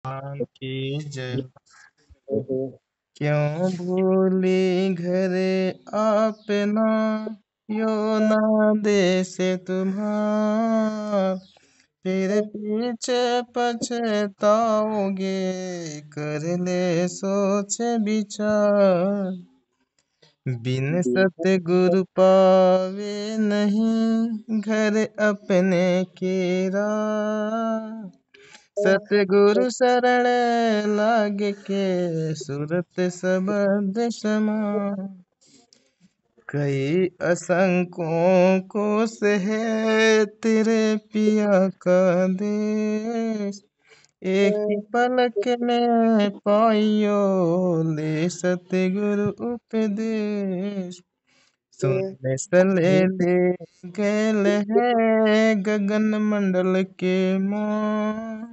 भगवान की जय। क्यों भूली घर अपना, यो ना देश तुम्हार। फिर पीछे पछताओगे, कर ले सोच विचार। बिन सतगुरु पावे नहीं, घर अपने केरा। सतगुरु शरण लाग के, सुरत सबद समा। कई असंकों को सहे तेरे पिया का देश। एक ही पलक में पाइयो, ले सतगुरु उपदेश। सुनने सले ले गैल है गगन मंडल के माँ।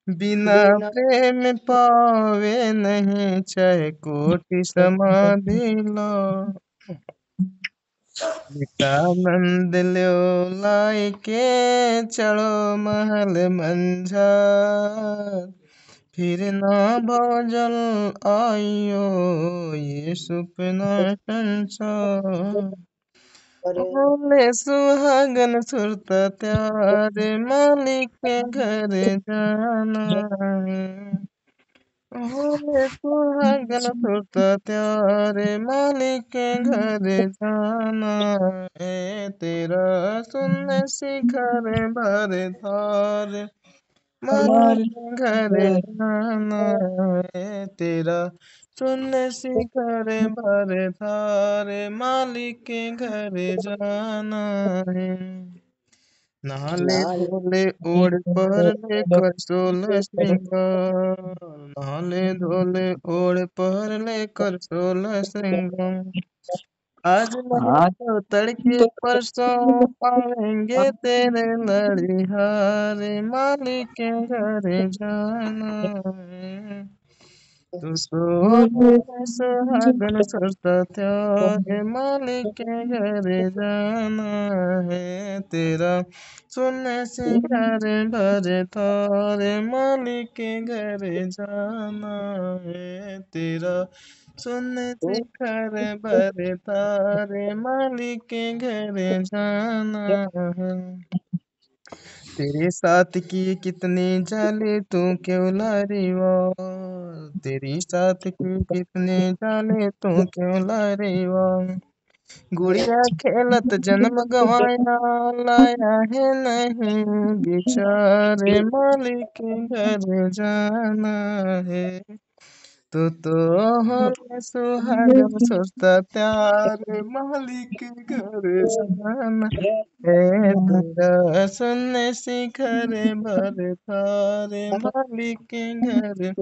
बिना प्रेम पावे नहीं, चाहे कोटि समाधि लो। नित्यानंद ल्यो लाई के, चढ़ो महल मंझार। फिर ना भोजल आइयो, ये सुपना संसार। बोले सुहागन सुरता त्यारे, मालिक के घर जाना है। बोले सुहागन सुरता त्यारे, मालिक के घर जाना है। तेरा सुन शिखर भर थारे, मालिक के घर जाना है। तेरा सुन शिखर भर थारे, मालिक के घर जाना है। नाले धोले ओढ़ पर लेकर 16 श्रृंगार। नाले धोले ओढ़ पर लेकर 16 श्रृंगार। आज नहीं तो तड़के परसों पाएंगे तेरे लड़िहारे, मालिक के घर जाना है। तू तो सुहागन सुरता त्यारे, मालिक के घर जाना है। तेरा सुन शिखर भर थारे, मालिक के घर जाना है। तेरा सुन शिखर भर थारे, मालिक के घर जाना है। तेरे साथ की कितनी जाले तू क्यों लारीवार। तेरी साथ की कितने जाले तू क्यों लारीवार। गुड़िया खेलत जन्म गवाया, लाया है नहीं बेचारे, मालिक के घर जाना है। तो होले सुहागन सोचता त्यारे, मालिक के घर जाना है। तेरा सुन शिखर भर थारे, मालिक के घर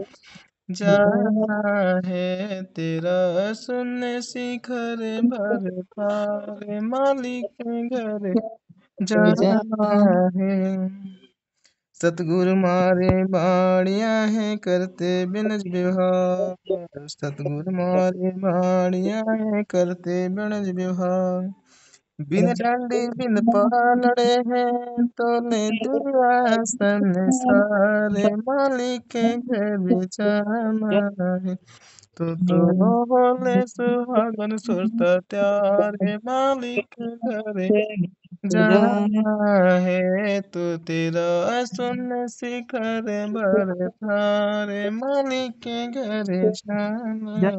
जाना है। तेरा सुन शिखर भर थारे, मालिक के घर जाना है। सतगुरु मारे बाड़िया है, करते बिनज व्यवहार। सतगुरु मारे बाड़िया है, करते बिनज व्यवहार। बिन डांडी बिन पालड़े हैं, तोले दिया संसारे, मालिक के घर जाना है। तो बोले सुहागन सुरता त्यारे, मालिक के घर जाना है। तो तेरा सुन शिखर भर थारे, मालिक के घर जाना है।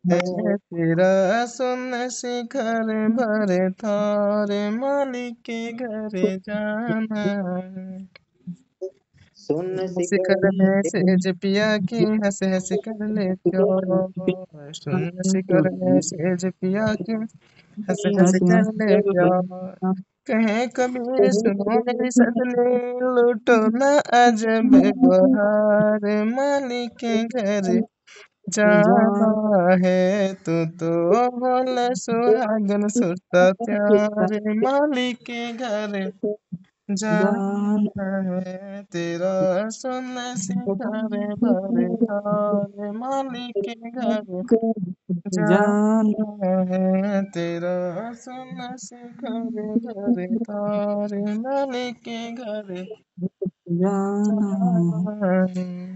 तेरा सुन शिखर भर थारे, मालिक के घर जाना है। शिखर में सेज पिया की, हंस हंस कर ले प्यार। सुन शिखर में सेज पिया की, हंस हंस कर ले प्यार। कहे कबीर सुनो मेरी सजनी, लूटो ना अजब बहार, मालिक के घर जाना है। तो बोल सुहागन सुरता त्यारे, मालिक के घर जाना है। तेरा सुन शिखर भर थारे, मालिक के घर जाना है। तेरा सुन शिखर भर थारे, मालिक के घर जाना है।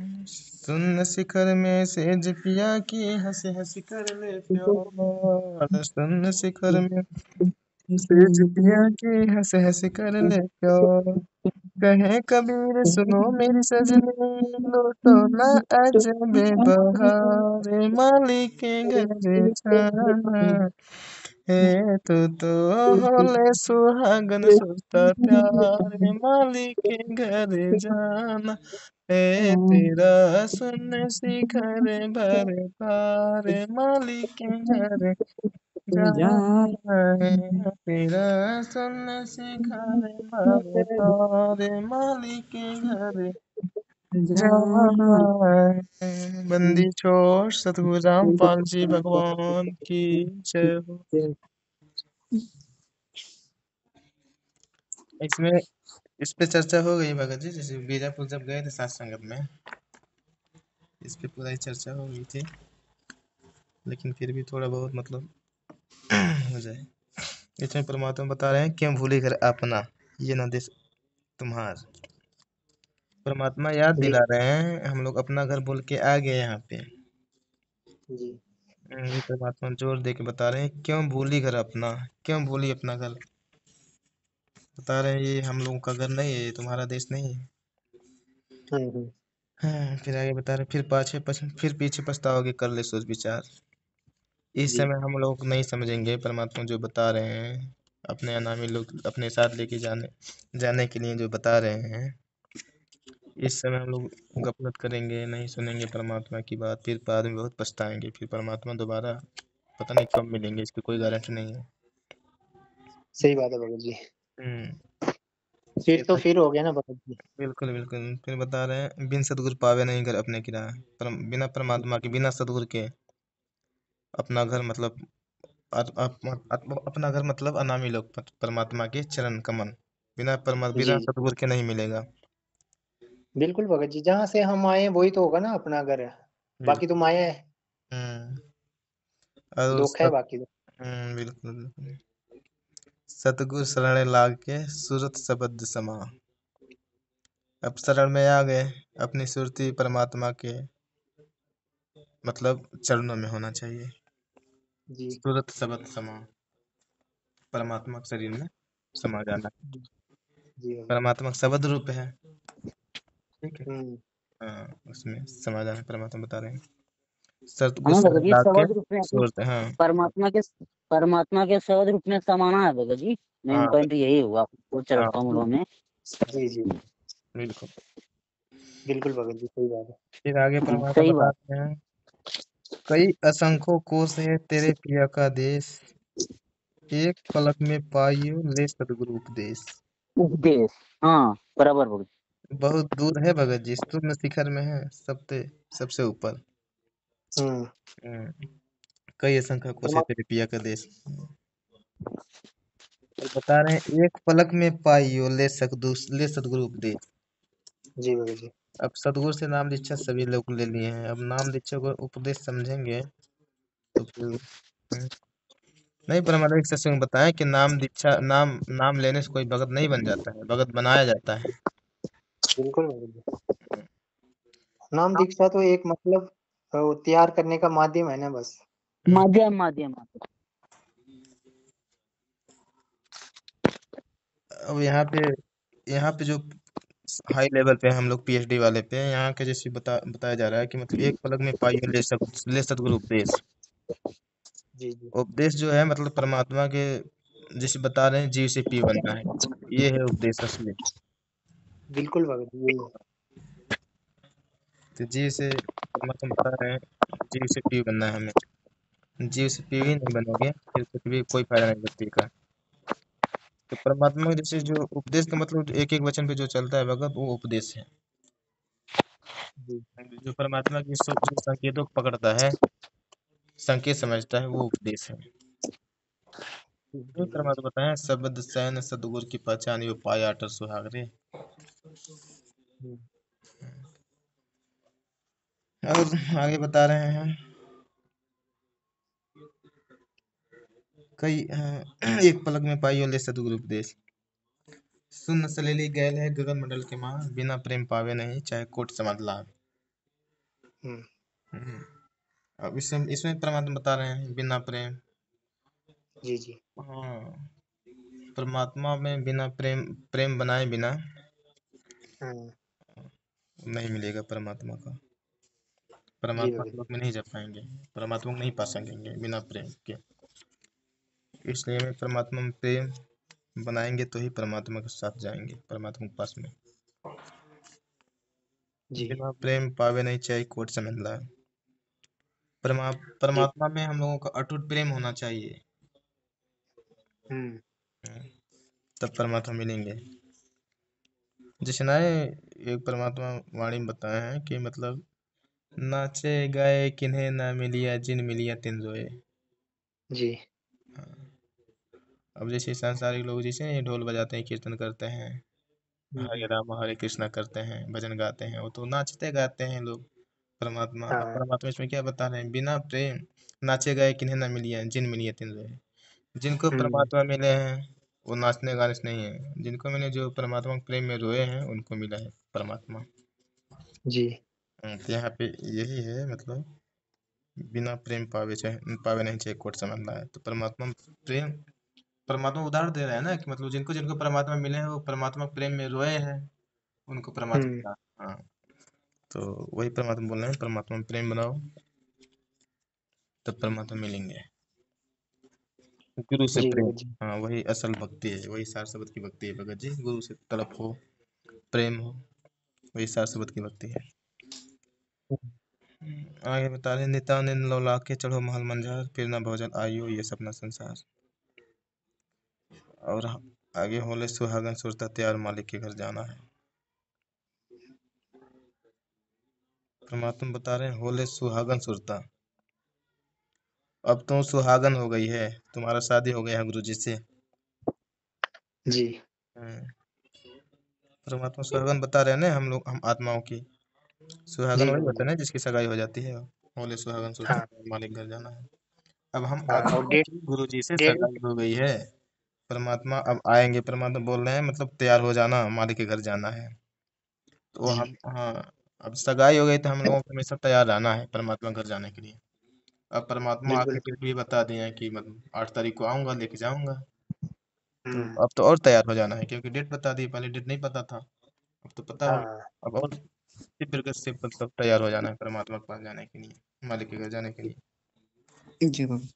सुन शिखर में सेज पिया की हंस हंस कर ले प्यार। सुन शिखर में सेज पिया की हंस हंस कर ले प्यार। कहे कबीर सुनो मेरी सजनी, लूटो ना अजबे बहार। मालिक के घर जाना है तू तो होले सुहागन सुता प्यार। मालिक के घर जाना है तेरा सुन शिखर भर पार। मालिक के घर जाना है तेरा सुन शिखर भर पार। मालिक के घर जाना है। बंदी छोड़ सतगुरु रामपाल जी भगवान की जय हो। इसमें इस पे चर्चा हो गई भगत जी, जैसे बीजापुर जब गए थे सात संगत में, इस पे पूरा ही चर्चा हो गई थी, लेकिन फिर भी थोड़ा बहुत मतलब हो जाए। इसमें परमात्मा बता रहे हैं क्यों भूली कर अपना ये न देश तुम्हार। परमात्मा याद जी दिला रहे हैं, हम लोग अपना घर बोल के आ गए यहाँ पे। जी ये परमात्मा जोर दे के बता रहे हैं क्यों भूली घर अपना, क्यों भूली अपना घर। बता रहे हैं ये हम लोगों का घर नहीं है, ये तुम्हारा देश नहीं है। हम्म। हाँ, फिर आगे बता रहे फिर पीछे पछताओगे, कर ले सोच विचार। इस जी समय हम लोग नहीं समझेंगे परमात्मा जो बता रहे हैं, अपने अनामी लोग अपने साथ लेके जाने जाने के लिए जो बता रहे हैं। इस समय हम लोग गफलत करेंगे, नहीं सुनेंगे परमात्मा की बात, फिर बाद में बहुत पछताएंगे। फिर परमात्मा दोबारा पता नहीं कब मिलेंगे, इसकी कोई गारंटी नहीं है। सही बात है भगत जी। हम्म। फिर फिर तो फिर हो गया ना भगत जी। बिल्कुल बिल्कुल, फिर बता रहे हैं बिन सतगुरु पावे नहीं घर अपने की राह। बिना परमात्मा के, बिना सतगुरु के अपना घर मतलब अपना घर मतलब अनामी लोग परमात्मा के चरण कमल बिना जी सतगुरु के नहीं मिलेगा। बिल्कुल भगत जी, जहाँ से हम आए वही तो होगा ना अपना घर। बाकी तो बिल्कुल। माया है, हम्म। और दुख है बाकी तो। बिल्कुल बिल्कुल। सतगुरु शरण लाग के सूरत शब्द समा। अब शरण में आ गए, अपनी सुरती परमात्मा के मतलब चरणों में होना चाहिए। जी सूरत शब्द समा, परमात्मा के शरीर में समा जाना। जी भगत। परमात्मा का शब्द रूप है, ठीक है। हम्म। हाँ, उसमें समा जाना परमात्मा बता रहे हैं। सतगुरु हाँ भगत शरण जी, लाग के शब्द रूप में अपने सूरत, हाँ परमात्मा के शब्द रूप में समाना है भगत जी। हाँ मेन पॉइंट यही हुआ वो चरण हाँ कमलों में। जी जी बिल्कुल। बिल्कुल भगत जी, सही बात फिर आगे है। परमात्मा सही बात। बताते हैं कई असंख्यों कोस है तेरे पिया का देश। एक पलक में पाइयो ले सतगुरु उपदेश। उपदेश, हाँ बराबर भगत। बहुत दूर है भगत जी, स्तुत शिखर में है सबसे सबसे ऊपर। हम्म। हम्म, कई असंख्य कोस है परमा तेरे पिया का देश। और बता रहे हैं एक पलक में पाइयो ले सतगुरु उपदेश। जी भगत जी। अब सतगुरु से नाम दीक्षा सभी लोग ले लिए हैं, अब नाम दीक्षा को उपदेश समझेंगे तो फिर नहीं। पर हमारे एक सत्संग में बताया कि नाम दीक्षा नाम नाम लेने से कोई भगत नहीं बन जाता है, भगत बनाया जाता है। बिल्कुल भगत जी। नाम दीक्षा तो एक मतलब तैयार करने का माध्यम है ना बस। हम्म, माध्यम। अब यहाँ पे जो हाई लेवल पे हम लोग पीएचडी वाले पे यहाँ के जैसे बताया जा रहा है कि मतलब एक पलक में पाइए ले सतगुरु उपदेश। जी जी उपदेश जो है मतलब परमात्मा के जैसे बता रहे हैं जीव से पी बनना है, ये है उपदेश असली। बिल्कुल भगत जी, यही है। तो जीव से परमात्मा बता रहे हैं जीव से पी बनना है हमें। जीव से पी ही नहीं बनोगे फिर कुछ भी कोई फायदा नहीं भक्ति का। तो परमात्मा के जैसे जो उपदेश का मतलब एक एक वचन पे जो चलता है भगत वो उपदेश है। जी जो परमात्मा की जो संकेतों को पकड़ता है, संकेत समझता है, वो उपदेश है। ये जी भगत जी। परमात्मा बताए शब्द सैन सदगुरु की पहचान यो पाया अटर सुहागरे। हम्म। और आगे बता रहे हैं एक पलक में पाइयो ले सदगुरु उपदेश। सुन सलेली गैल है गगन मंडल के माँ, बिना प्रेम पावे नहीं चाहे कोट समझ लाभ। हम्म, हम्म। अब इसमें इसमें परमात्मा बता रहे हैं बिना प्रेम। जी जी। हाँ, परमात्मा में बिना प्रेम, प्रेम बनाए बिना हम्म, नहीं मिलेगा परमात्मा का। जी परमात्मा भगत के लोग में नहीं जा पाएंगे, परमात्मा को नहीं पा सकेंगे बिना प्रेम के। इसलिए हमें परमात्मा में प्रेम बनाएंगे तो ही परमात्मा के साथ जाएंगे, परमात्मा के पास में। जी बिना प्रेम पावे नहीं, चाहिए कोट समझ ला। जी। परमात्मा में हम लोगों का अटूट प्रेम होना चाहिए। हम्म, तब परमात्मा मिलेंगे। जैसे ना एक परमात्मा वाणी में बताए हैं कि मतलब नाचे गाए किन्हें ना मिलिया, जिन मिलिया तिन रोए। जी। अब जैसे सांसारिक लोग जैसे ढोल बजाते हैं, कीर्तन करते हैं, हरे हम्म, राम हरे कृष्णा करते हैं, भजन गाते हैं, वो तो नाचते गाते हैं लोग। परमात्मा, अब हाँ। परमात्मा इसमें क्या बता रहे हैं, बिना प्रेम नाचे गए किन्हें ना मिलिया, जिन मिलिया तिन रोए। जिनको हम्म, परमात्मा मिले हैं वो नाचने गाने से नहीं है, जिनको मिले जो परमात्मा के प्रेम में रोए हैं उनको मिला है परमात्मा। जी तो यहाँ पे यही है मतलब बिना प्रेम पावे चाहे पावे नहीं, चाहे कोट समझना है तो परमात्मा में प्रेम। परमात्मा उदाहरण दे रहा है ना कि मतलब जिनको जिनको परमात्मा मिले हैं वो परमात्मा के प्रेम में रोए हैं, उनको परमात्मा हम्म, मिला। हाँ, तो वही परमात्मा बोल रहे हैं, परमात्मा में प्रेम बनाओ तब परमात्मा मिलेंगे। गुरु से जी प्रेम, भगत जी। हाँ वही असल भक्ति है, वही सार शब्द की भक्ति है भगत जी। गुरु से तड़प हो, प्रेम हो, वही सार शब्द की भक्ति है। आगे बता रहे नित्यानंद लो लाके चढ़ो महल मंझार, फिर ना भोजन आयो ये सपना संसार। और आगे होले सुहागन सुरता त्यार मालिक के घर जाना है। परमात्मा बता रहे हैं होले सुहागन सुरता। अब तुम सुहागन हो गई है, तुम्हारा शादी हो गया है गुरु जी से। जी। हम्म, परमात्मा सुहागन बता रहे हैं ना हम लोग, हम आत्माओं की सुहागन जी वही भगत होता जी। है ना जिसकी सगाई हो जाती है। होले सुहागन सुरता हाँ। त्यार मालिक घर जाना है। अब हम हाँ, और आत्माओं डेट की गुरु जी से डेट सगाई हो गई है। परमात्मा अब आएंगे, परमात्मा बोल रहे हैं मतलब तैयार हो जाना, मालिक के घर जाना है। तो जी। हम, हाँ, अब सगाई हो गई तो हम लोगों को हमेशा तैयार रहना है परमात्मा घर जाने के लिए। अब परमात्मा आके बिल्कुल। डेट भी बता दिए हैं कि मतलब 8 तारीख को आऊंगा, लेके जाऊंगा। तो हम्म। अब तो और तैयार हो जाना है क्योंकि डेट बता दी, पहले डेट नहीं पता था, अब तो पता हो हाँ। गया। अब और इसी प्रकार से मतलब तैयार हो जाना है परमात्मा के पास जाने के लिए, मालिक के घर जाने के लिए। जी भगत।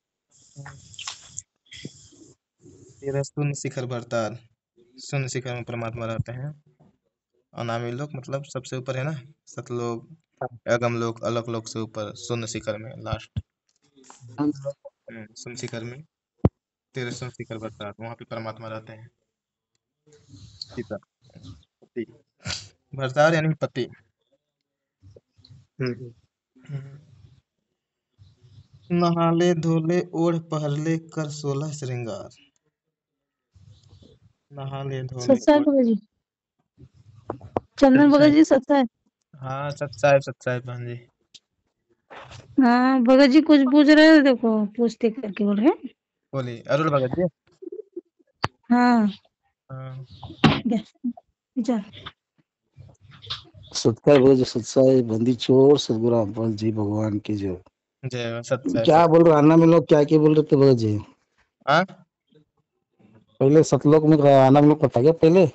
तेरह शून्य शिखर भरताल। शून्य शिखर में परमात्मा रहते हैं। अनामी लोक मतलब सबसे ऊपर है ना, सतलोक, हाँ। अगम लोक, अलक लोक से ऊपर, शून्य शिखर में लास्ट। शून्य शिखर में, तेरह शून्य शिखर भरताल, वहाँ पे परमात्मा रहते हैं। पिता, पति, भरताल यानी पति। हम्म, नहाले धोले ओढ़ पहरले कर 16 श्रृंगार। नहाले धोले सत्साई ओढ़। भगत जी, चंदन भगत सत्साई, जी सत्साई। हाँ सत्साई सत्साई बहन जी। हाँ भगत जी कुछ पूछ रहे थे, देखो पूछते करके बोल रहे हैं। बोलिए अरुण भगत जी। हाँ हाँ, जा। सत्कार बोलो, जो सत्साई बंदी चोर सदगुरु रामपाल जी भगवान की जो। जय सत्साई क्या सत्साई। बोल रहे आना में लोग क्या बोल रहे थे भगत जी? हाँ, पहले सतलोक में आना में लोग पता क्या पहले?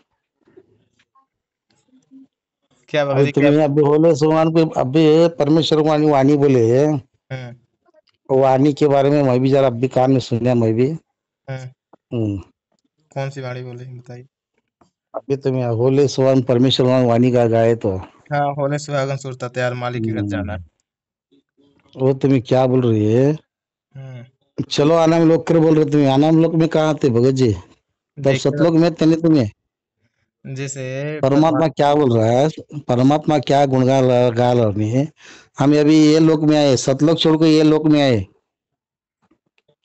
क्या भगत अभी जी क्या तुम्हें अभी बोले सोमान पे अभी परमेश्वर वाणी वाणी बोले हम्म वाणी के बारे में मैं भी जरा अभी कान में सुना मैं भी। हम्म हम्म, कौन सी वाणी बोली बताइए। अभी तुम्हें होले सोमान परमेश्वर वाणी का गाए तो। हाँ, होले सुहागन सुरता तैयार मालिक के घर जाना हम्म, है। वो तुम्हें क्या बोल रही है? हम्म, चलो आना में लोग कर बोल रहे तुम्हें आना में लोग में कहाँ थे भगत जी? तब देखिए सतलोक में तने तुम्हें जैसे परमात्मा परमात्मा, क्या बोल रहा है? परमात्मा क्या गुणगान गा रहे हैं? हम अभी ये लोक में आए, सतलोक छोड़ के ये लोक में आए।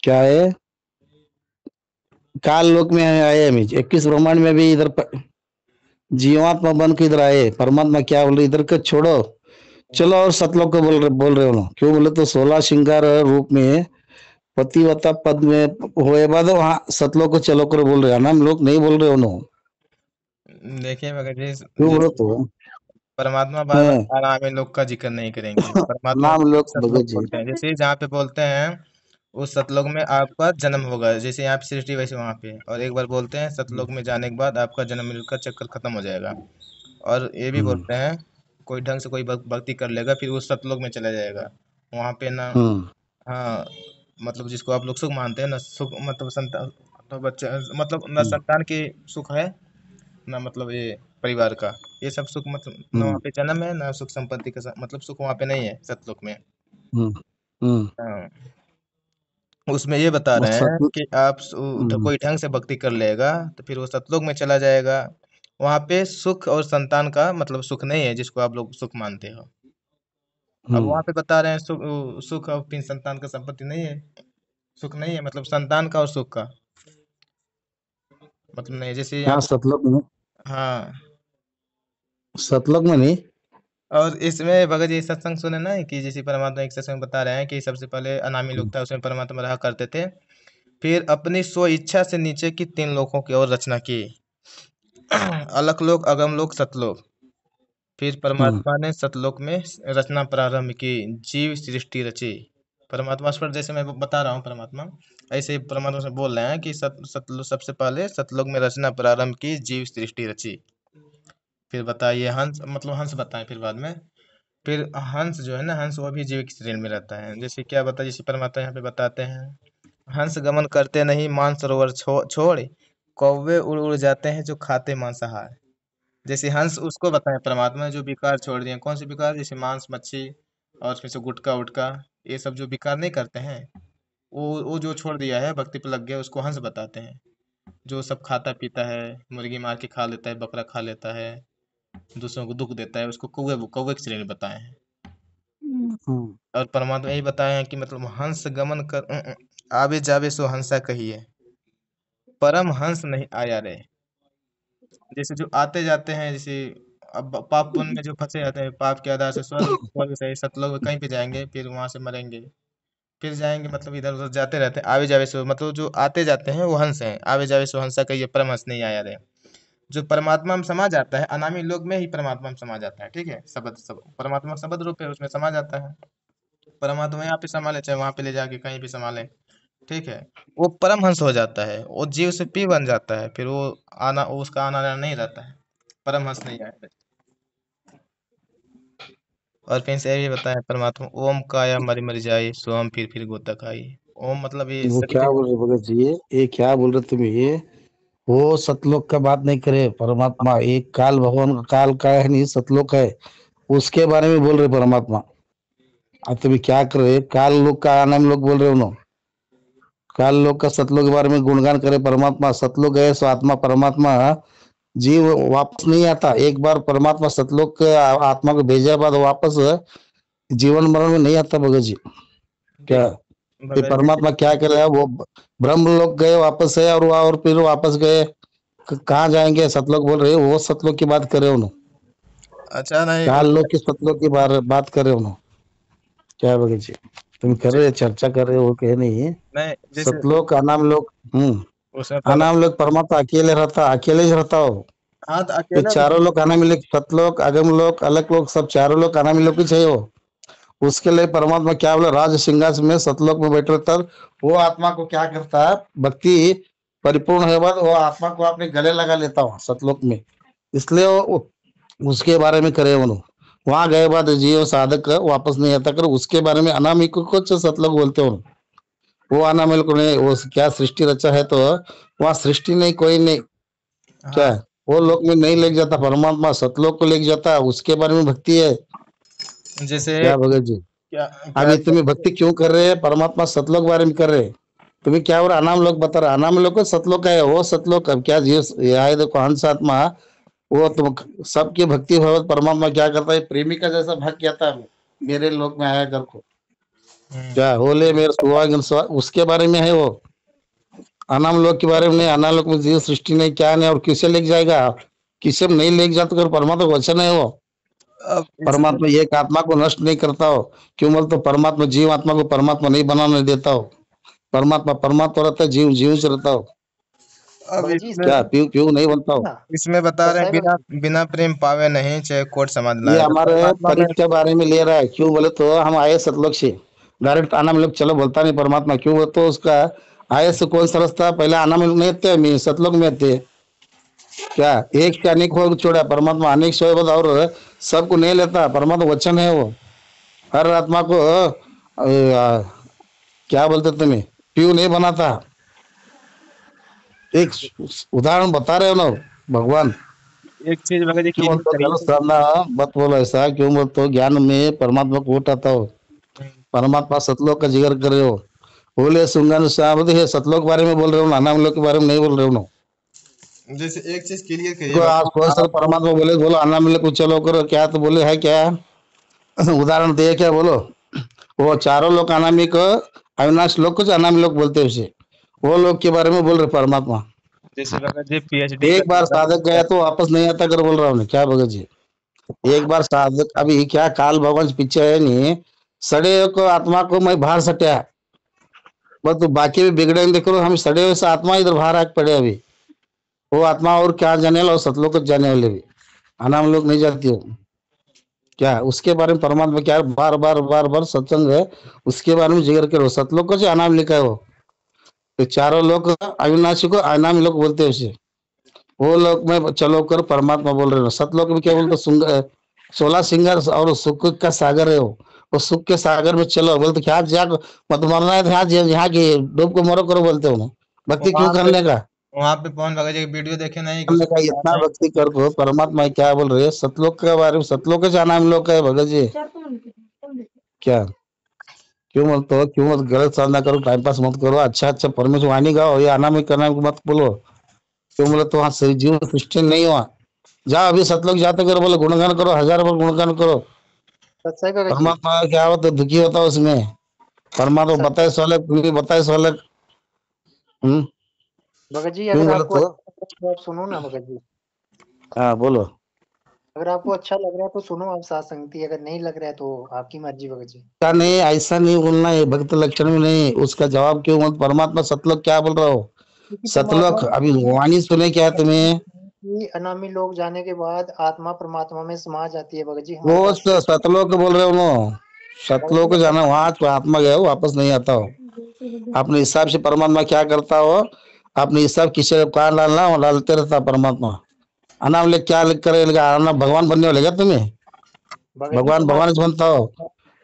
क्या है? काल लोक में आए हम 21 ब्रह्मांड में भी इधर जीवात्मा बन के इधर आए। परमात्मा क्या बोल रहे इधर के छोड़ो, चलो और सतलोक को बोल रहे हो ना। क्यों बोले तो 16 श्रृंगार रूप में पतिव्रता पद में होए बाद वहाँ सतलोक को चलो कर बोल रहे हैं ना, हम लोग नहीं बोल रहे हो ना। देखिए भगत जी क्यों बोलो जैसे तो? परमात्मा बार हाँ, बार अनामी लोक का जिक्र नहीं करेंगे, परमात्मा नाम लोग सतलोक भगत जी। बोलते हैं। जैसे जहाँ पे बोलते हैं उस सतलोक में आपका जन्म होगा, जैसे यहाँ पे सृष्टि वैसे वहां पे, और एक बार बोलते हैं सतलोक में जाने के बाद आपका जन्म मृत्यु का चक्कर खत्म हो जाएगा। और ये भी हम्म बोलते हैं कोई ढंग से कोई भक्ति कर लेगा फिर वो सतलोक में चला जाएगा, वहां पे ना। हम्म हाँ, मतलब जिसको आप लोग सुख मानते हैं ना, सुख मतलब संतान, तो बच्चे मतलब ना हम्म संतान की सुख है, ना मतलब ये परिवार का, ये सब सुख मतलब ना वहाँ हम्म पे जन्म है, ना सुख संपत्ति का मतलब सुख वहाँ पे नहीं है सतलोक में। हम्म हम्म। हाँ, उसमें ये बता वो रहे हैं सत कि आप हम्म कोई ढंग से भक्ति कर लेगा तो फिर वो सतलोक में चला जाएगा। वहाँ पे सुख और संतान का मतलब सुख नहीं है जिसको आप लोग सुख मानते हो। अब हम्म। वहाँ पे बता रहे हैं सुख और फिर संतान का संपत्ति नहीं है, सुख नहीं है, मतलब संतान का और सुख का मतलब नहीं है। जैसे यहाँ यहाँ पे सतलोक में, हाँ, सतलोक में नहीं। और इसमें भगत जी सत्संग सुने ना कि जैसे परमात्मा एक सत्संग बता रहे हैं कि सबसे पहले अनामी लोक था, उसमें परमात्मा रहा करते थे, फिर अपनी स्व इच्छा से नीचे की तीन लोकों की ओर रचना की। अलक लोक, अगम लोक, सतलोक। फिर हम्म परमात्मा ने सतलोक में रचना प्रारंभ की, जीव सृष्टि रची। परमात्मा स्वर जैसे मैं बता रहा हूँ, परमात्मा ऐसे ही परमात्मा से बोल रहे हैं कि सबसे पहले सतलोक में रचना प्रारंभ की, जीव सृष्टि रची। फिर बताइए हंस, मतलब हंस बताएं फिर बाद में। फिर हंस जो है ना, हंस वो भी जीव की श्रेणी में रहता है। जैसे क्या बता, जैसे परमात्मा यहाँ पे बताते हैं, हंस गमन करते नहीं मानसरोवर छोड़, कौवे उड़ उड़ जाते हैं जो खाते मांसाहार। जैसे हंस उसको बताएं परमात्मा ने जो विकार छोड़ दिए, कौन से विकार, जैसे मांस मच्छी और उसमें से गुटखा उटका, ये सब जो विकार नहीं करते हैं, वो जो छोड़ दिया है, भक्ति पे लग गया, उसको हंस बताते हैं। जो सब खाता पीता है, मुर्गी मार के खा लेता है, बकरा खा लेता है, दूसरों को दुख देता है, उसको कौवे कौवे की श्रेणी बताए हैं। हम्म। और परमात्मा यही बताए हैं कि मतलब हंस गमन कर आवे जावे सो हंसा कहिए, परम हंस नहीं आया रे। जैसे जो आते जाते हैं, जैसे अब पाप पुण्य में जो फंसे जाते हैं, पाप के आधार से स्वर्ग से सतलोक में कहीं पे जाएंगे, फिर वहां से मरेंगे, फिर जाएंगे, मतलब इधर उधर जाते रहते हैं। आवे जावे सो मतलब जो आते जाते हैं वो हंस हैं, आवे जावे सो हंसा कहिए, परम हंस नहीं आया रे। जो परमात्मा में समा जाता है, अनामी लोक में ही परमात्मा में समा जाता है, ठीक है, शब्द सब परमात्मा का शब्द रूप है, उसमें समा जाता है। परमात्मा यहाँ पे संभाले चाहे वहां पे ले जाके कहीं भी संभाले, ठीक है, वो परमहंस हो जाता है, वो जीव से पी बन जाता है, फिर वो आना, उसका आना जाना नहीं रहता है, परमहंस नहीं आएगा। और फिर से ये भी बताया परमात्मा, ओम काया मरि मरि जाए सोम फिर गोता खाई। ओम मतलब ये वो शरीर क्या है। बोल रहे भगत जी, ये क्या बोल रहे तुम ये? वो सतलोक का बात नहीं करे परमात्मा, एक काल भगवान का काल का है नहीं, सतलोक है, उसके बारे में बोल रहे परमात्मा। अब तुम क्या कर रहे, काल लोक का आनंद लोग बोल रहे हो ना, काल लोक का सतलोक के बारे में गुणगान करे परमात्मा। सतलोक गए सो आत्मा परमात्मा जीव वापस नहीं आता। एक बार परमात्मा सतलोक के आत्मा को भेजे बाद वापस जीवन मरण में नहीं आता भगत जी। क्या देख फिर भगत जी, परमात्मा क्या करे, वो ब्रह्म लोक गए वापस है, और फिर वापस गए कहाँ जाएंगे, सतलोक बोल रहे हो, वो सतलोक की बात करे उन्होंने, अच्छा नहीं काल लोक की सतलोक की बात करे उन्होंने। क्या भगत जी तुम कर रहे चर्चा कर रहे हो कहे नहीं? नहीं जैसे सतलोक अनाम लोक, उसमें पर अनाम लोक परमात्मा अकेले रहता, अकेले ही रहता हो। हाँ तो ये अकेला चारों लोग अनामी लोक, सतलोक अगम लोक अलग लोक, सब चारों लोग अनामी लोक ही चाहिए हो। उसके लिए परमात्मा क्या बोले, राज सिंहासन में सतलोक में बैठे रहता, वो आत्मा को क्या करता है, भक्ति परिपूर्ण होने बाद वो आत्मा को अपने गले लगा लेता हूँ सतलोक में। इसलिए उसके बारे में करे उन्होंने, वहां गए बाद जीव साधक वापस नहीं आता कर, उसके बारे में अनामिक को कुछ सतलोक बोलते हो। वो अनामिक को नहीं, वो क्या सृष्टि रचा है तो वहाँ सृष्टि नहीं, कोई नहीं। क्या हाँ वो लोक में नहीं ले जाता परमात्मा, सतलोक को ले जाता, उसके बारे में भक्ति है। जैसे क्या भगत जी, क्या क्या अभी तुम्हें भक्ति क्यों कर रहे हैं, परमात्मा सतलोक बारे में कर रहे हैं, तुम्हें क्या हो रहा, अनाम लोग बता रहा, अनाम लोग को सतलोक है, वो सतलोक अब क्या जीव ये आए देखो हंस आत्मा, वो तुम सबकी भक्ति भगवत परमात्मा क्या करता है, प्रेमी का जैसा भाग जाता है, मेरे लोक में आया कर को, हम्म, क्या होले मेरे सुहागन उसके बारे में है वो। अनाम लोक के बारे में नहीं, अनाम लोक में जीव सृष्टि नहीं, क्या नहीं, और किसे लेके जाएगा, किसे नहीं लेके जाता कर, परमात्मा का वचन है वो। अब इसमें परमात्मा एक आत्मा को नष्ट नहीं करता हो, क्यों बोल तो परमात्मा जीव आत्मा को परमात्मा नहीं बनाने देता हो। परमात्मा परमात्मा रहता है, जीव जीव से रहता हो। अब भगत जी इसमें क्या पीऊ पीऊ नहीं बनता हो? ना इसमें बता रहे ऐसा हैं, है बिना भगत जी। बिना प्रेम पावे नहीं, चाहे कोट समाधि ये लावे। तो हमारे परमात्मा में परिच के बारे में ले रहा है। क्यों बोले तो हम आए सतलोक से, डायरेक्ट आना में लोग चलो बोलता नहीं परमात्मा। क्यों बोले तो उसका आए से कौन सा रास्ता, पहले आना में नहीं थे, मैं सतलोक में थे। क्या एक से अनेक हो छोड़ा परमात्मा, अनेक से और सबको नहीं लेता। परमात्मा वचन है वो, हर आत्मा को क्या बोलते तुम्हें, पीऊ नहीं बनाता। एक उदाहरण बता रहे हो ना भगवान। एक चीज भगत जी क्यों क्लियर बोलते हो करिए। गलत साधना मत बोलो ऐसा। क्यों बोलते हो ज्ञान में परमात्मा को उठाता हो, परमात्मा सतलोक का जिक्र कर रहे हो। बोले सुंगन शाबद है, सतलोक के बारे में बोल रहे हो ना, अनाम लोक के बारे में नहीं बोल रहे हो ना। जैसे एक चीज क्लियर करिए देखो भगत आप जी, कौन सा आप परमात्मा बोले, बोलो अनाम लोक को चलो करो, क्या तो बोले है क्या? उदाहरण दिए क्या बोलो? वो चारों लोग अनामिक अविनाश लोग कुछ अनामी लोग बोलते हैं उसे, वो लोग के बारे में बोल रहे परमात्मा। जैसे भगत जी पीएचडी एक करने बार वाले साधक गया तो वापस नहीं आता कर बोल रहा हूँ क्या भगत जी? एक बार साधक अभी क्या काल भगवान पीछे है नहीं, सड़े को आत्मा को मैं बाहर सटिया, बस तो बाकी भी बिगड़े देखो, हम सड़े हुए से आत्मा इधर बाहर आके पड़े अभी। वो आत्मा और क्या जाने वाला, और सतलोक को जाने वाले भी, अनाम लोग नहीं जाती हो। क्या उसके बारे में परमात्मा क्या बार बार बार बार सत्संग है, उसके बारे में जिक्र करो। सतलोक को जो अनाम लिखा है वो, तो चारों लोग अविनाशी को अनामी लोग बोलते हैं उसे। वो लोग में चलो कर परमात्मा बोल रहे हो। सतलोक में क्या बोलते, सुंग 16 सिंगर और सुख का सागर है वो सुख के सागर में चलो बोलते क्या जाग, मत मरना है तो यहाँ की डूब को मरो करो बोलते हो। भक्ति क्यों वहां पे करने का? वहां पे पवन भगत जी की वीडियो देखे नहीं कि करने उसमें का बता इतना रहे हैं। भक्ति कर को परमात्मा क्या बोल रहे हैं सतलोक के बारे में, सतलोक के जाना हम लोग का है भगत जी। क्या क्यों मत हो, क्यों मत गलत साधना करो, टाइम पास मत करो, अच्छा अच्छा परमेश्वर वाणी गाओ, ये आना में करना मत बोलो। क्यों बोले तो वहाँ जीव सृष्टि नहीं हुआ। जाओ अभी सतलोक जाते करो, बोले गुणगान करो, 1000 बार गुणगान करो। सच्चा है भगत जी। परमात्मा का क्या होता, दुखी होता उसमें। परमात्मा सच बताए सोलह, तुम भी बताए सोलह। भगत जी, क्यों अगर बोले आपको तो? अच्छा लग रहा है तो आप सुनो ना भगत जी। हाँ बोलो। अगर आपको अच्छा लग रहा है तो सुनो आप साथ संगति, अगर नहीं लग रहा है तो आपकी मर्जी भगत जी। क्या नहीं, ऐसा नहीं बोलना है, भक्त लक्षण में नहीं उसका जवाब। क्यों मत, परमात्मा सतलोक क्या बोल रहा हो? क्योंकि परमात्मा सतलोक अभी वाणी सुने क्या तुम्हें? कि अनामी लोग जाने के बाद आत्मा परमात्मा में समा जाती है भगत जी, वो हमारे पास। सतलोक बोल रहे हो ना, भगत जी सतलोक अगर जाना, वहां तो आत्मा गया हो वापस नहीं आता हो। अपने हिसाब से परमात्मा क्या करता हो, अपने हिसाब किसे कहाँ डालना वो डालते रहता परमात्मा। अनाम लिख क्या लिख करेगा, अनाम भगवान बनने वालेगा तुम्हें? भगत जी भगवान भगवान से बनता हो,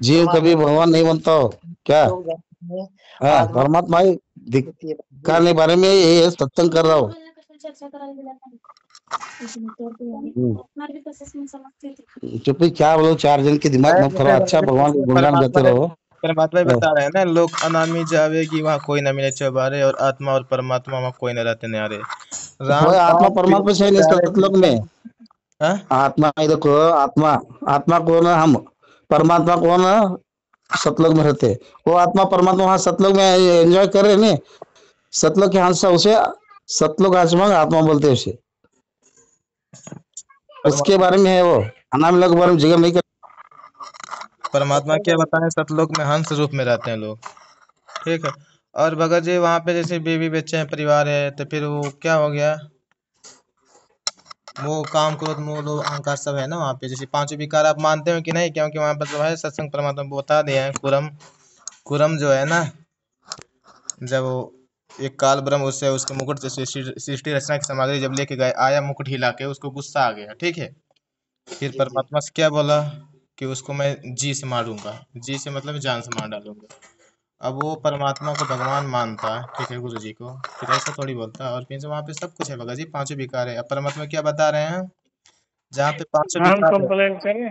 जीव परमात्मा कभी भगवान नहीं बनता हो। क्या लोग जाने में है आत्मा परमात्मा ही होती है भगत जी। दिखाने बारे में ये सत्संग कर रहा हो। चुप ही क्या बोलो, 4 जन के दिमाग मत खराब, जैसे अच्छा भगत जी भगवान इसमें का गुणगान करते रहो। परमात्मा ही हाँ। बता रहे हैं ना, लोग अनामी जावेगी वहाँ कोई न मिले चौबारे, और आत्मा और परमात्मा वहाँ कोई न रहते न्यारे। वो राम आत्मा पास परमात्मा से बिरखे है नहीं प्यारे सतलोक में। प्रीतम। हाँ? आत्मा इधर को आत्मा, आत्मा कौन है? हम। परमात्मा कौन है? सतलोक में रहते। वो आत्मा परमात्मा वहां सतलोक में एंजॉय कर रहे नहीं, सतलोक के हाथ से उसे सतलोक आत्मा आत्मा बोलते हैं उसे। उसके परमात्मा बारे में है वो, अनाम लोग के बारे में जिक्र नहीं कर। परमात्मा सच्चा है क्या भगत बताएं, सतलोक में हंस रूप में रहते हैं लोग। ठीक है। और भगत जी वहाँ पे जैसे बीवी बच्चे हैं, परिवार है, तो फिर वो क्या हो गया, मोह काम क्रोध मोह लोभ अहंकार सब है ना वहाँ पे। जैसे पांचों विकार आप मानते हो कि नहीं? क्योंकि वहाँ पर जो है सत्संग परमात्मा बता दिया है। कुरम कुरम जो है ना, जब वो एक काल ब्रह्म उससे उसके मुकुट से सृष्टि रचना की सामग्री जब लेके गए, आया मुकुट हिला के, उसको गुस्सा आ गया। ठीक है। फिर जी जी। परमात्मा से क्या बोला कि उसको मैं जी से मारूंगा। जी से मतलब जान से मार डालूंगा। अब वो परमात्मा को भगवान मानता है, ठीक है, गुरु जी को, फिर ऐसा थोड़ी बोलता है। और फिर वहां पे सब कुछ है भगत जी, पांचों विकार है। अब परमात्मा क्या बता रहे हैं, जहाँ पे पांचों हम विकार है। कंप्लेन करें,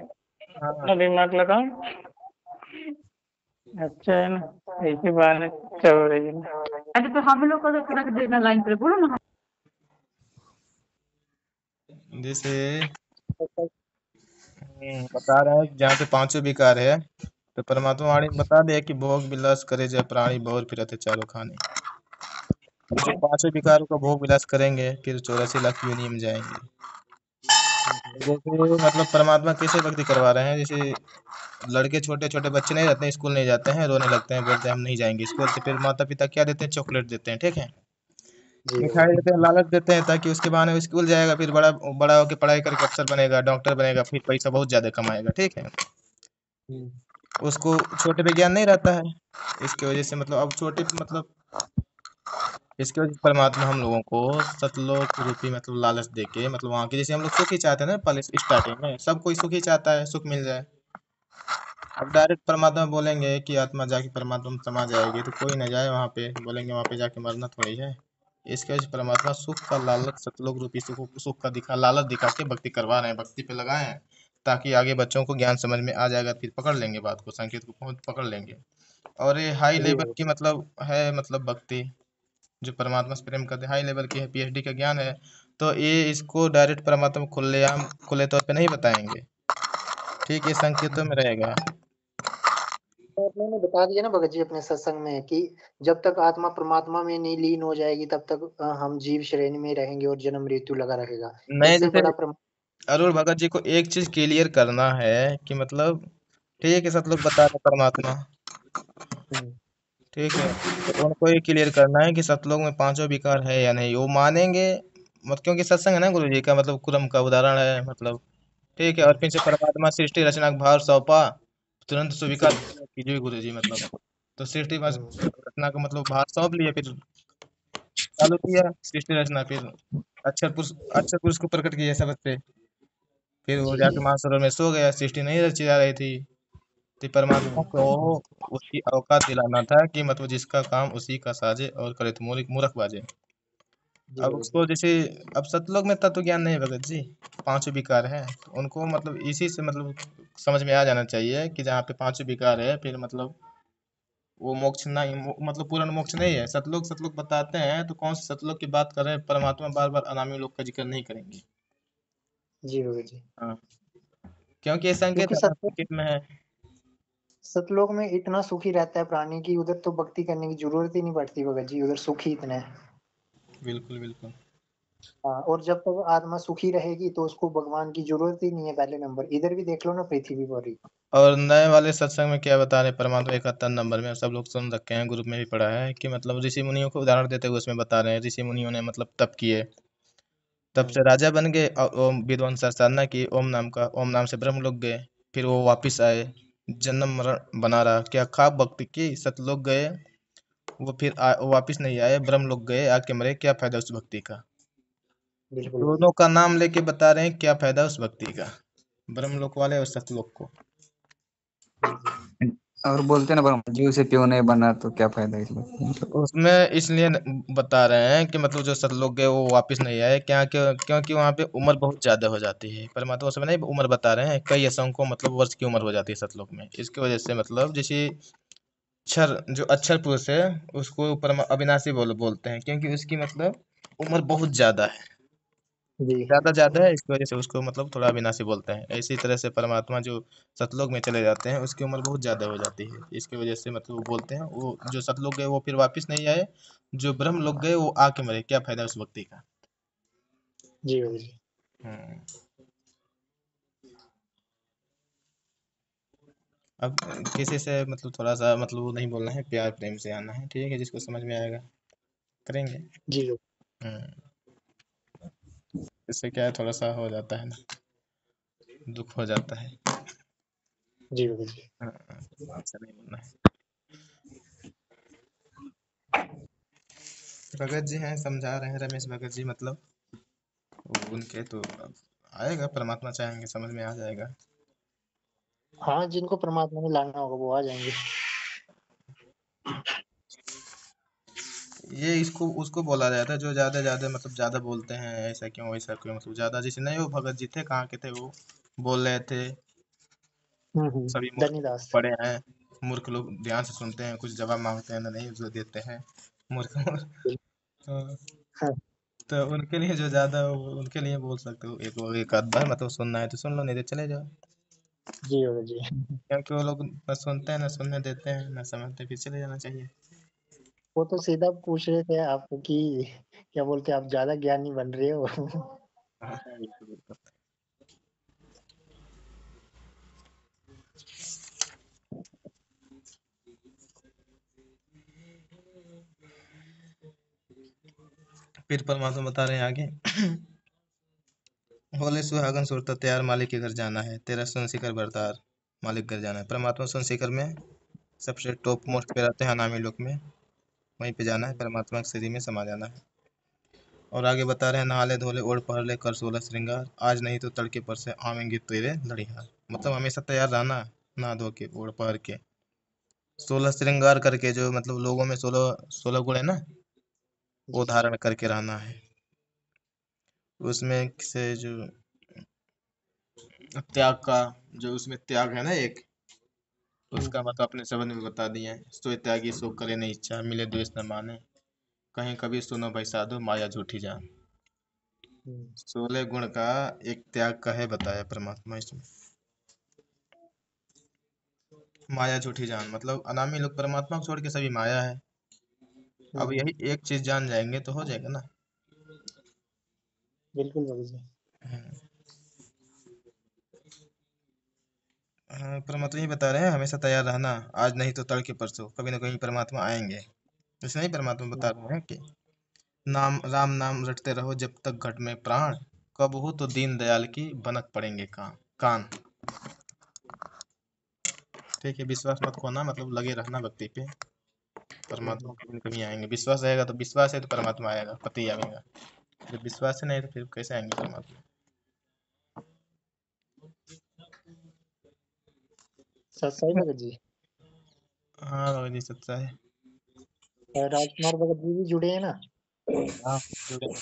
हाँ। अपना दिमाग लगाओ। अच्छा है ना, ऐसी बात है, चल रही है ना। अरे तो हम लोग को तो रख देना लाइन पे, बोलो ना। जैसे बता रहे हैं कि जहाँ पे पांचों विकार है, तो परमात्मा वाणी में बता दिया कि भोग विलास करे जय प्राणी बहुर फिरत चारों खाने। जो पांचों विकारों का भोग विलास करेंगे फिर 84 लाख योनि में जाएंगे। जैसे मतलब परमात्मा कैसे भक्ति करवा रहे हैं, जैसे लड़के छोटे छोटे बच्चे नहीं रहते हैं, स्कूल नहीं जाते हैं, रोने लगते हैं, बोलते हैं हम नहीं जाएंगे स्कूल, तो फिर माता पिता क्या देते हैं, चॉकलेट देते हैं। ठीक है। जी मिठाई भगत देते हैं, लालच देते हैं ताकि उसके बहाने वो स्कूल जाएगा, फिर बड़ा बड़ा होकर पढ़ाई करके अफसर बनेगा, डॉक्टर बनेगा, फिर पैसा बहुत ज्यादा कमाएगा, ठीक है। हम्म, उसको छोटे पे ज्ञान नहीं रहता है। इसकी वजह से मतलब अब छोटे पे मतलब इसकी वजह से परमात्मा हम लोगों को सतलोक रूपी मतलब लालच देके मतलब वहां के, जैसे हम लोग सुख ही चाहते हैं ना, पहले स्टार्टिंग में सब कोई सुख ही चाहता है, सुख मिल जाए। अब डायरेक्ट परमात्मा बोलेंगे कि आत्मा जाके परमात्मा में समा जाएगी तो कोई ना जाए वहां पे, बोलेंगे वहां पे जाके मरना थोड़ी है। इसके वजह से परमात्मा सुख का लालच, सतलोक रूपी सुख का दिखा लालच दिखा के भक्ति करवा रहे हैं, भक्ति पे लगाए हैं, ताकि आगे बच्चों को ज्ञान समझ में आ जाएगा, फिर पकड़ लेंगे बात को, संकेत को पहुंच पकड़ लेंगे। और ये हाई जी लेवल भगत की मतलब है, मतलब भक्ति जो परमात्मा से प्रेम करते हैं, हाई लेवल की है, पीएचडी का ज्ञान है। तो ये इसको डायरेक्ट परमात्मा खुलेआम खुले तौर पे नहीं बताएंगे, ठीक, ये संकेतों में रहेगा। तो आपने बता दिया ना भगत जी अपने सत्संग में कि जब तक आत्मा परमात्मा में नहीं लीन हो जाएगी तब तक हम जीव श्रेणी में रहेंगे और जन्म मृत्यु लगा रहेगा। नए इससे जैसे बड़ा अरुण भगत जी को एक चीज क्लियर करना है कि मतलब ठीक है, सब लोग बता रहे परमात्मा, हम्म, ठीक है, तो उनको ये क्लियर करना है कि सतलोक में पांचों विकार है या नहीं, वो मानेंगे मत, क्योंकि सत्संग है ना गुरु जी का, मतलब कुरम का उदाहरण है मतलब, ठीक है। और फिर से परमात्मा सृष्टि रचना का भार सौंपा, तुरंत स्वीकार कीजिए गुरु जी मतलब, तो सृष्टि हम्म, रचना का मतलब भार सौंप लिया, फिर चालू किया सृष्टि रचना, फिर अक्षर पुरुष को प्रकट किया सबक पे, फिर वो जी जाके मानसरोवर में सो गया, सृष्टि नहीं रची जा रही थी। तो परमात्मा हम्म, को उसकी औकात दिलाना था कि मतलब जिसका काम उसी का साजे और करे तो मूर्ख बाजे। जी अब भगत जी उसको जैसे, अब सतलोक में तत्व ज्ञान नहीं है भगत जी, पांचों विकार है, तो उनको मतलब इसी से मतलब समझ में आ जाना चाहिए कि जहाँ पे पांचों विकार है फिर मतलब वो मोक्ष नहीं, मतलब पूर्ण मोक्ष नहीं है। सतलोक सतलोक बताते हैं तो कौन से सतलोक की बात कर रहे हैं, परमात्मा बार बार अनामी लोक का जिक्र नहीं करेंगे। जी भगत जी हाँ, क्योंकि ये संकेत क्योंकि है ना, संकेत में है। सतलोक में इतना सुखी रहता है प्राणी की उधर तो भक्ति करने की जरूरत ही नहीं पड़ती भगत जी, उधर सुखी इतना है। बिल्कुल बिल्कुल। हाँ, और जब तक आत्मा सुखी रहेगी तो उसको भगवान की जरूरत ही नहीं है। पहले नंबर इधर भी देख लो ना, पृथ्वी पर ही। और नए वाले सत्संग में क्या बता रहे हैं परमात्मा 71 नंबर में, सब लोग सुन रखे हैं, ग्रुप में भी पढ़ा है कि मतलब ऋषि मुनियों को उदाहरण देते हुए उसमें बता रहे हैं, ऋषि मुनियों ने मतलब तप किए, तब से हम्म, राजा बन गए, और ओम विद्वान साधना की, ओम नाम से ब्रह्म लोक गए, फिर वो वापिस आए, जन्म मरण बना रहा, क्या खाप भक्ति की, सतलोक गए, वो फिर वो वापिस नहीं आए, ब्रह्म लोक गए, आके मरे, क्या फायदा उस भक्ति का। बिल्कुल दोनों का नाम लेके बता रहे हैं क्या फायदा उस भक्ति का, ब्रह्म लोक वाले और सतलोक को। बिल्कुल। और बोलते ना ब्रह्मा जी उसे क्यों नहीं बना, तो क्या फायदा इसमें मतलब। उसमें इसलिए बता रहे हैं कि मतलब जो सतलोक गए वो वापस नहीं आए, क्या क्योंकि वहां पे उम्र बहुत ज्यादा हो जाती है, परमात्मा उसमें नहीं उम्र बता रहे हैं, कई असंख्यों मतलब वर्ष की उम्र हो जाती है सतलोक में। इसकी वजह से मतलब जैसे अक्षर, जो अक्षर पुरुष है उसको अविनाशी बोलते हैं, क्योंकि उसकी मतलब उम्र बहुत ज्यादा है, जी ज्यादा ज्यादा है, इसकी वजह से उसको मतलब थोड़ा अविनाशी बोलते हैं। इसी तरह से परमात्मा जो सतलोक में चले जाते हैं उसकी उम्र बहुत ज्यादा हो जाती है, इसकी वजह से मतलब वो बोलते हैं, वो जो सतलोक गए वो फिर वापस नहीं आए, जो ब्रह्म लोक गए वो आके मरे, क्या फायदा उस व्यक्ति का। जी भगत जी हम्म। अब किसी से मतलब थोड़ा सा मतलब वो नहीं बोलना है, प्यार प्रेम से आना है, ठीक है, जिसको समझ में आएगा करेंगे। जी हम्म। इससे क्या है, थोड़ा सा हो जाता है ना, दुख हो जाता है। जी भगत जी हाँ, ऐसा नहीं बोलना है। भगत जी हैं, समझा रहे हैं, रमेश भगत जी मतलब, उनके तो अब आएगा, परमात्मा चाहेंगे समझ में आ जाएगा। हाँ, जिनको परमात्मा में लाना होगा वो आ जाएंगे। ये इसको उसको बोला जाता है जो ज्यादा ज्यादा मतलब ज्यादा बोलते हैं, ऐसा क्यों वैसा क्यों, मतलब ज्यादा जैसे नहीं, वो भगत जी थे, कहाँ के थे वो, बोल रहे थे, सभी मूर्ख लोग धनीदास। पढ़े हैं, मूर्ख लोग ध्यान से सुनते हैं, कुछ जवाब मांगते हैं ना, नहीं जो देते हैं, मूर्ख हाँ, हाँ, तो उनके लिए जो ज्यादा उनके लिए बोल सकते हो, एक आध बार मतलब सुनना है तो सुन लो, नहीं तो चले जाओ, जी भगत जी क्योंकि वो लोग न सुनते हैं, न सुनने देते हैं, न समझते, फिर चले जाना चाहिए। वो तो सीधा पूछ रहे थे आपको कि क्या बोलते हैं, आप ज्यादा ज्ञानी बन रहे हो। हाँ, बिल्कुल बिल्कुल। फिर परमात्मा बता रहे हैं आगे। बोले सुहागन सुरता तैयार मालिक के घर जाना है, तेरा सुनशिखर बरतार मालिक घर जाना है। परमात्मा सुनशिखर में सबसे टॉप मोस्ट पे रहते हैं अनामी लोक में, वहीं पे जाना है, परमात्मा के शरीर में समा जाना है। और आगे बता रहे हैं नहाले धोले ओढ़ पहर ले कर 16 श्रृंगार, आज नहीं तो तड़के पर से आवेंगे तेरे लड़िहार। मतलब हमेशा तैयार रहना, नहा धो के ओढ़ पहर के 16 श्रृंगार करके, जो मतलब लोगों में 16 गुण है ना, वो जी धारण करके रहना है। उसमें से जो त्याग का, जो उसमें त्याग है ना एक, उसका मतलब अपने शब्द में बता दिए हैं। सो त्यागी सो करे नहीं इच्छा, मिले द्वेष न माने, कहीं कभी सुनो भाई साधु माया झूठी जान। 16 गुण का एक त्याग का है बताया परमात्मा इसमें। माया झूठी जान मतलब अनामी लोग परमात्मा को छोड़ के सभी माया है। अब यही एक चीज जान जाएंगे तो हो जाएगा ना। बिल्कुल भगत जी। हाँ, परमात्मा ही बता रहे हैं हमेशा तैयार रहना, आज नहीं तो तड़के परसों कभी ना कभी परमात्मा आएंगे। इसलिए ही परमात्मा बता रहे हैं कि नाम राम नाम रटते रहो जब तक घट में प्राण, कब हो तो दीन दयाल की बनक पड़ेंगे कान। ठीक है, विश्वास मत खोना, मतलब लगे रहना भक्ति पे। परमात्मा कभी न कभी आएंगे। विश्वास रहेगा तो, विश्वास है तो परमात्मा आएगा, पति आएगा। जब विश्वास ही नहीं तो फिर कैसे आएंगे परमात्मा। सही भगत जी। हाँ भगत जी सच्चा है। और राजकुमार भगत जी भी जुड़े हैं ना। हाँ जुड़े हैं।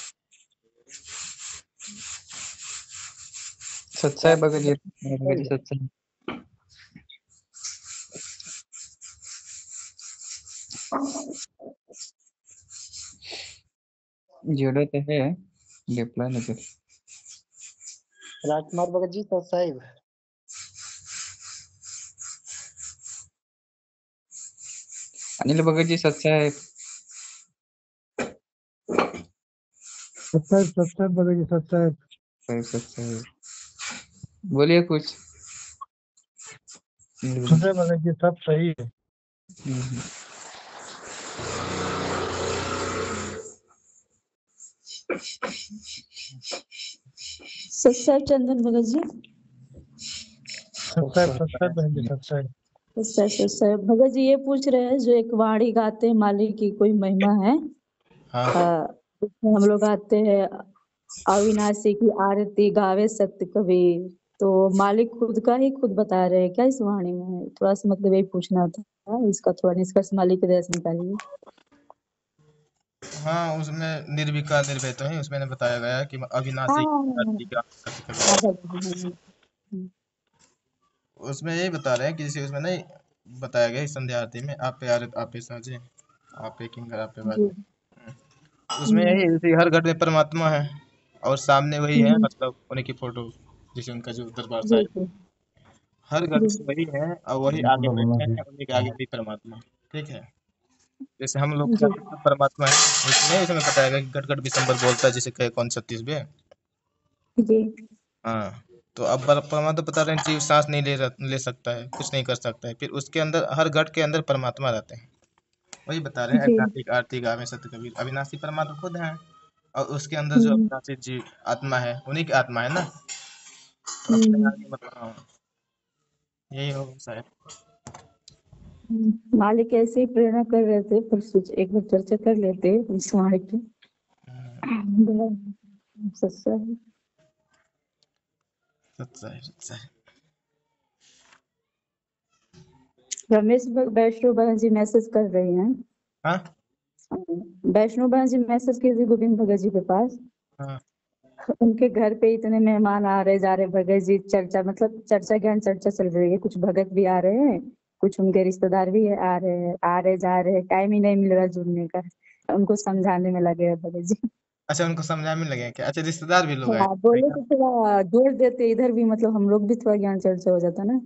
सच्चा है भगत जी, भगत जी सच्चा है। जुड़े तो है, रिप्लाई नहीं कर। राजकुमार भगत जी साहिब। अनिल भगत जी सच्चा है। सत्तर भगत जी 70। सच्चा है, बोलिए कुछ। सुनते भगत जी सब सही है। सच्चा चंदन भगत जी। सत्तर बहन जी 70। सच्चा भगत जी ये पूछ रहे हैं, जो एक वाणी गाते हैं मालिक की कोई महिमा है, हाँ उसमें हम लोग आते हैं अविनाशी की आरती गावे सत्य कबीर, तो मालिक खुद का ही खुद बता रहे हैं क्या इस वाणी में? थोड़ा सा मतलब यही पूछना था, इसका थोड़ा निष्कर्ष मालिक के दया से निकालिए। हाँ, उसमें निर्विकार निर्भय तो है, उसमें ने बताया गया है कि अविनाशी हाँ धरती का। हम्म, उसमें यही बता रहे हैं कि जैसे उसमें नहीं बताया गया इस संध्या आरती में, आप पे आरत आप पे साजे, आप पे किंकर आप पे जी। बाजे। उसमें यही जैसे हर घर में परमात्मा है और सामने वही है, मतलब उन्हीं की फोटो, जैसे उनका जो दरबार जी साहिब, जी हर घर जी में वही है और वही आगे बैठे हैं, उन्हीं के आगे वही परमात्मा। ठीक है, जैसे हम लोग जी का परमात्मा है, इसमें बताया गया कि गट गट बिसम्बर बोलता है, जैसे कहे कौन 36 जी हाँ। तो अब परमात्मा बता रहे हैं जीव सांस नहीं ले सकता है, कुछ नहीं कर सकता है, फिर उसके अंदर हर घट के अंदर परमात्मा रहते हैं। वही बता रहे हैं जी अविनाशी आरती गावे सत्य कबीर, अविनाशी परमात्मा खुद है और उसके अंदर जो हम्म, अविनाशी जीव आत्मा है, उन्हीं की आत्मा है ना। तो अपने हम्म, आगे मतलब हाँ, यही हो शायद। मालिक ऐसे ही प्रेरणा कर रहे थे, पर सोच एक बार चर्चा कर लेते इस वाणी की। बड़ा सच्चा है। सच्चा है सच्चा है। रमेश वैष्णो बहन जी मैसेज कर रही हैं। हाँ वैष्णो बहन जी मैसेज कीजिए गोविंद भगत जी के पास। हाँ उनके घर पे इतने मेहमान आ रहे जा रहे, भगत जी चर्चा मतलब चर्चा ज्ञान चर्चा चल रही है, कुछ भगत भी आ रहे हैं, कुछ उनके रिश्तेदार भी आ रहे हैं, आ रहे जा रहे हैं, टाइम ही नहीं मिल रहा जुड़ने का, उनको समझाने में लगे हैं भगत जी। अच्छा, उनको समझाने लगे क्या? अच्छा, रिश्तेदार भी लोग आए हाँ बोले क्या? तो थोड़ा जोड़ देते इधर भी, मतलब हम लोग भी थोड़ा ज्ञान चर्चा हो जाता ना,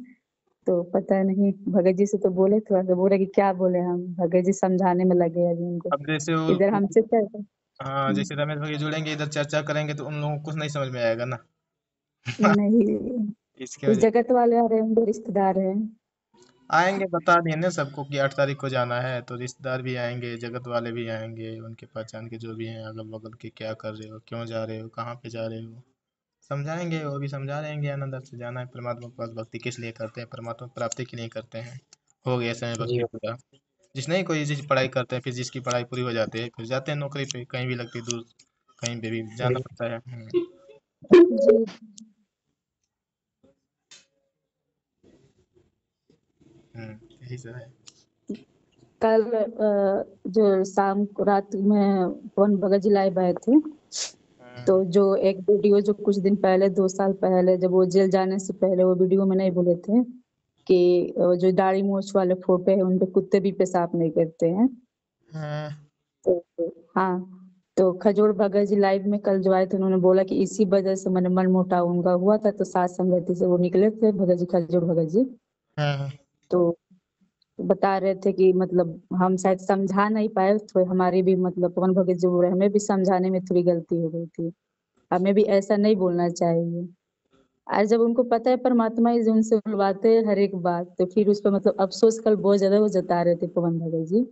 तो पता नहीं भगत जी से तो बोले, थोड़ा सा बोले कि क्या बोले हम, भगत जी समझाने में लगे अभी उनको, अब जैसे इधर हमसे चर्चा। हाँ, जैसे रमेश भैया जुड़ेंगे इधर चर्चा करेंगे तो उन लोगों को कुछ नहीं समझ में आएगा ना। नहीं, इसके कुछ वजह जगत वाले आ रहे हैं, उनके रिश्तेदार हैं। आएंगे, बता दिए ना सबको कि 8 तारीख को जाना है, तो रिश्तेदार भी आएंगे, जगत वाले भी आएंगे, उनके पहचान के जो भी हैं अगल बगल के, क्या कर रहे हो, क्यों जा रहे हो, कहाँ पे जा रहे हो, समझाएंगे। वो भी समझा रहेंगे आनंद से जाना है परमात्मा के पास, भक्ति किस लिए करते हैं, परमात्मा की प्राप्ति के लिए करते हैं। हो गया समय जी भक्ति पूरा। जिसने कोई चीज पढ़ाई करते हैं, फिर जिसकी पढ़ाई पूरी हो जाती है, फिर जाते हैं नौकरी पे, कहीं भी लगती है दूर, कहीं पे भी जाना बिल्कुल। पड़ता है। जी। यही सब है। कल जो शाम को रात में पवन भगत जी लाइव आए थे, तो जो एक वीडियो जो कुछ दिन पहले 2 साल पहले जब वो जेल जाने से पहले वो वीडियो में नहीं बोले थे कि जो दाढ़ी मूछ वाले फोटो है उनपे कुत्ते भी पेशाब नहीं करते हैं। हाँ, तो हाँ, तो खजूर भगत जी लाइव में कल जो आए थे उन्होंने बोला कि इसी वजह से मन मुटाव उनका हुआ था, तो साथ संगति से वो निकले थे भगत जी, खजूर भगत जी। हाँ, तो बता रहे थे कि मतलब हम शायद समझा नहीं पाए, तो हमारी भी मतलब पवन भगत जी बोल रहे हमें भी समझाने में थोड़ी गलती हो गई थी, हमें भी ऐसा नहीं बोलना चाहिए। आज जब उनको पता है परमात्मा ही उनसे बुलवाते हैं हर एक बात, तो फिर उस पर मतलब अफसोस कल बहुत ज्यादा वो जता रहे थे पवन भगत जी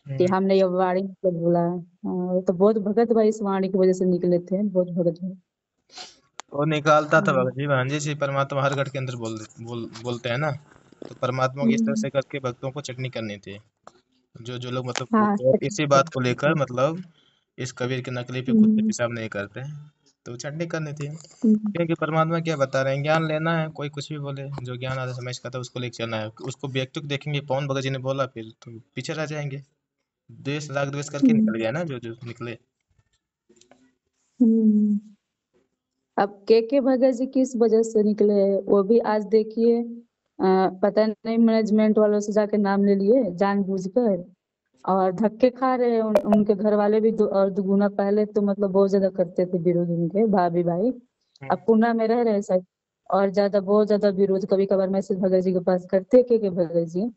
कि हमने ये वाणी मतलब बोला है। हाँ, तो बहुत भगत भाई इस वाणी की वजह से निकले थे, बहुत भगत भाई। वो निकालता था भगत जी, भांजे से परमात्मा हर घट के अंदर बोलते हैं ना, तो परमात्मा को इस तरह हम्म, से करके भक्तों को चटनी करनी थी। जो जो लोग मतलब हाँ बोलते हैं सच इसी में। बात को लेकर, मतलब इस कबीर की नकली पे कुत्ते हम्म, पेशाब नहीं करते हैं, तो चटनी करनी थी। हम्म, क्योंकि परमात्मा क्या बता रहे हैं, ज्ञान लेना है, कोई कुछ भी बोले, जो ज्ञान आधा समझ का था उसको लेके चलना है। उसको व्यक्ति को देखेंगे, पवन भगत जी ने बोला, फिर तो पीछे रह जाएंगे। द्वेष राग द्वेष करके हम्म, निकल गया ना जो जो निकले। हम्म। अब के भगत जी किस वजह से निकले वो भी आज देखिए, पता नहीं मैनेजमेंट वालों से जाके नाम ले लिए जानबूझकर, और धक्के खा रहे हैं। उनके घर वाले भी और दुगुना पहले तो मतलब बहुत ज्यादा करते थे विरोध, उनके भाभी भाई अब पुणे में रह रहे हैं शायद, और ज्यादा बहुत ज्यादा विरोध कभी कभार मैसेज भगत जी के पास करते के भगत जी,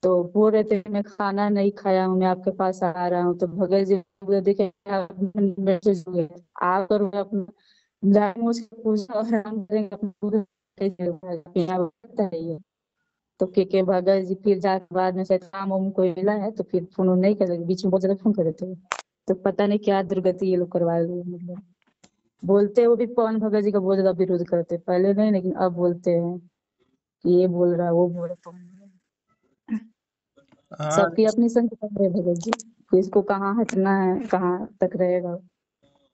तो बोल रहे थे मैं खाना नहीं खाया हूँ, मैं आपके पास आ रहा हूँ, तो भगत जी बोले, देखे आप मैसेज हुए आप करो अपना जान मुझसे पूछा और हम करेंगे अपना पूरा बताइए। तो के भगत जी फिर जाके बाद में शायद काम वाम कोई मिला है, तो फिर फोन नहीं कर रहे, बीच में बहुत ज्यादा फोन कर रहे थे, तो पता नहीं क्या दुर्गति ये लोग करवा रहे हैं। मतलब बोलते हैं वो भी पवन भगत जी का बहुत ज्यादा विरोध करते हैं, पहले नहीं लेकिन अब बोलते हैं कि ये बोल रहा है वो बोल रहा है। हाँ, सबकी अपनी संग कर रहे हैं भगत जी, किसको कहाँ हटना है कहाँ तक रहेगा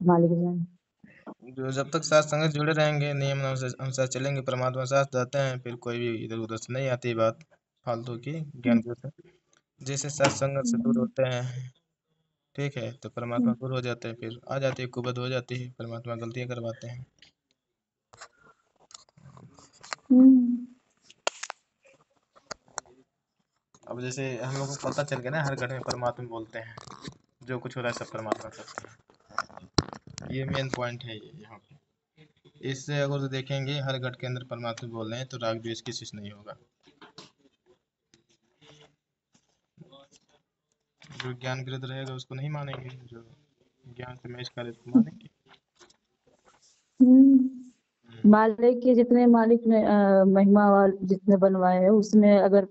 मालिक जान। जो जब तक साथ संगत जुड़े रहेंगे, नियम अनुसार चलेंगे, परमात्मा साथ देते हैं, फिर कोई भी इधर उधर से नहीं आती बात फालतू की ज्ञान की होता है। जैसे साथ संगत से दूर होते हैं, ठीक है, तो परमात्मा दूर हो जाते हैं, फिर आ जाती है कुबत हो जाती है, परमात्मा गलतियां करवाते हैं। हम्म, अब जैसे हम लोग को पता चल गया ना, हर घड़ी में परमात्मा बोलते हैं, जो कुछ हो रहा है सब परमात्मा करते हैं। ये मेन पॉइंट है ये यहाँ पे। इससे अगर तो देखेंगे हर घट के अंदर परमात्मा बोल रहे हैं, तो राग द्वेष किसी से नहीं होगा। जो ज्ञान विरुद्ध रहेगा उसको नहीं मानेंगे, जो ज्ञान से मैच करे उसको मानेंगे। मालिक के जितने मालिक ने महिमा वाले जितने बनवाए हैं उसमें अगर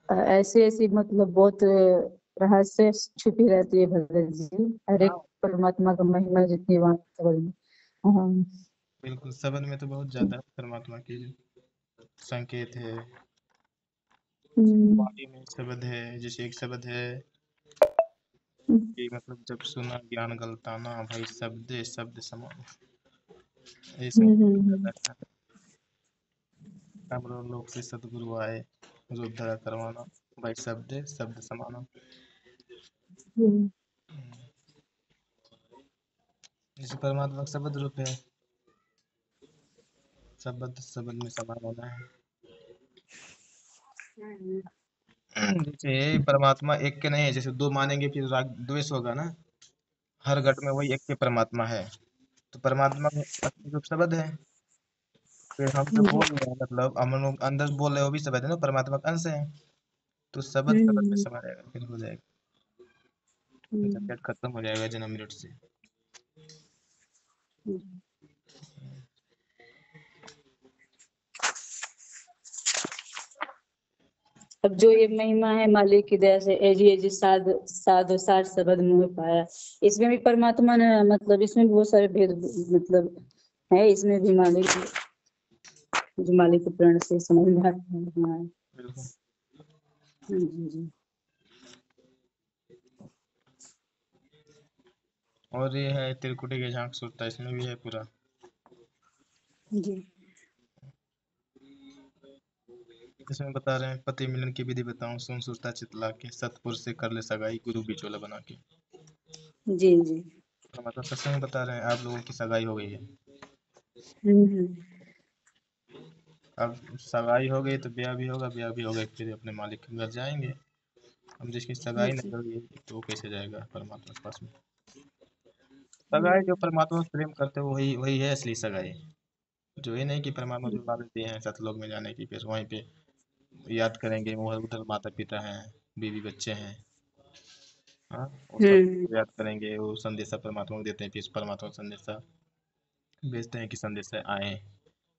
ऐसी ऐसी मतलब बहुत रहस्य छुपी रहती है भगत जी, हर एक हाँ, परमात्मा का महिमा जितनी वहाँ सबल में। हाँ, बिल्कुल, सबन में तो बहुत ज्यादा है परमात्मा की संकेत है। हम्म, वाणी में शब्द है, जैसे एक शब्द है कि मतलब जब सुना ज्ञान गलताना, भाई शब्द शब्द समान, ऐसे हम्म, रहता है। हमरो लोग से सदगुरु आए, रूप धरा करवाना, भाई शब्द शब्द समाना। हम्म, जैसे परमात्मा का शब्द रूप है, शब्द शब्द में समान होना है। जैसे परमात्मा एक के नहीं है, जैसे दो मानेंगे फिर राग द्वेष होगा ना। हर घट में वही एक के परमात्मा है, तो परमात्मा में असली रूप शब्द है। फिर हम जो बोल रहे हैं, मतलब हम लोग अंदर बोल रहे हैं, वो भी शब्द है ना, परमात्मा का अंश है। तो शब्द शब्द में हम्म, समा रहेगा, फिर हो जाएगा, हम्म, झंझट खत्म हो जाएगा जन्म मृत्यु से। हम्म। अब जो ये महिमा है मालिक की दया से एजी साध साधो सार शब्द मुँह पाया, इसमें भी परमात्मा ने मतलब इसमें भी बहुत सारे भेद मतलब है, इसमें भी मालिक जो मालिक के प्रण से समझ में आता है। हाँ। बिल्कुल। जी। और ये है त्रिकुटी के झांक सुरता, इसमें भी है पूरा। जी इसमें बता रहे हैं पति मिलन की विधि बताऊं, सुन सुरता चितला के, सतपुर से कर ले सगाई गुरु बिचौला बना के। जी जी। तो मतलब सत्संग में बता रहे हैं आप लोगों की सगाई हो गई है। हम्म। अब सगाई हो गई तो ब्याह भी होगा, ब्याह भी हो गई फिर अपने मालिक के घर जाएंगे। अब जिसकी सगाई नहीं होगी तो वो कैसे जाएगा परमात्मा के पास में। सगाई जो परमात्मा से प्रेम करते हो वही वही है असली सगाई। जो ये नहीं कि परमात्मा जो बात दिए हैं सतलोक में जाने की, फिर वहीं पे याद करेंगे वो उधर माता पिता हैं, बीवी बच्चे हैं। हाँ, वो सब हम्म। याद करेंगे, वो संदेशा परमात्मा को देते हैं, फिर परमात्मा संदेशा भेजते हैं कि संदेश आए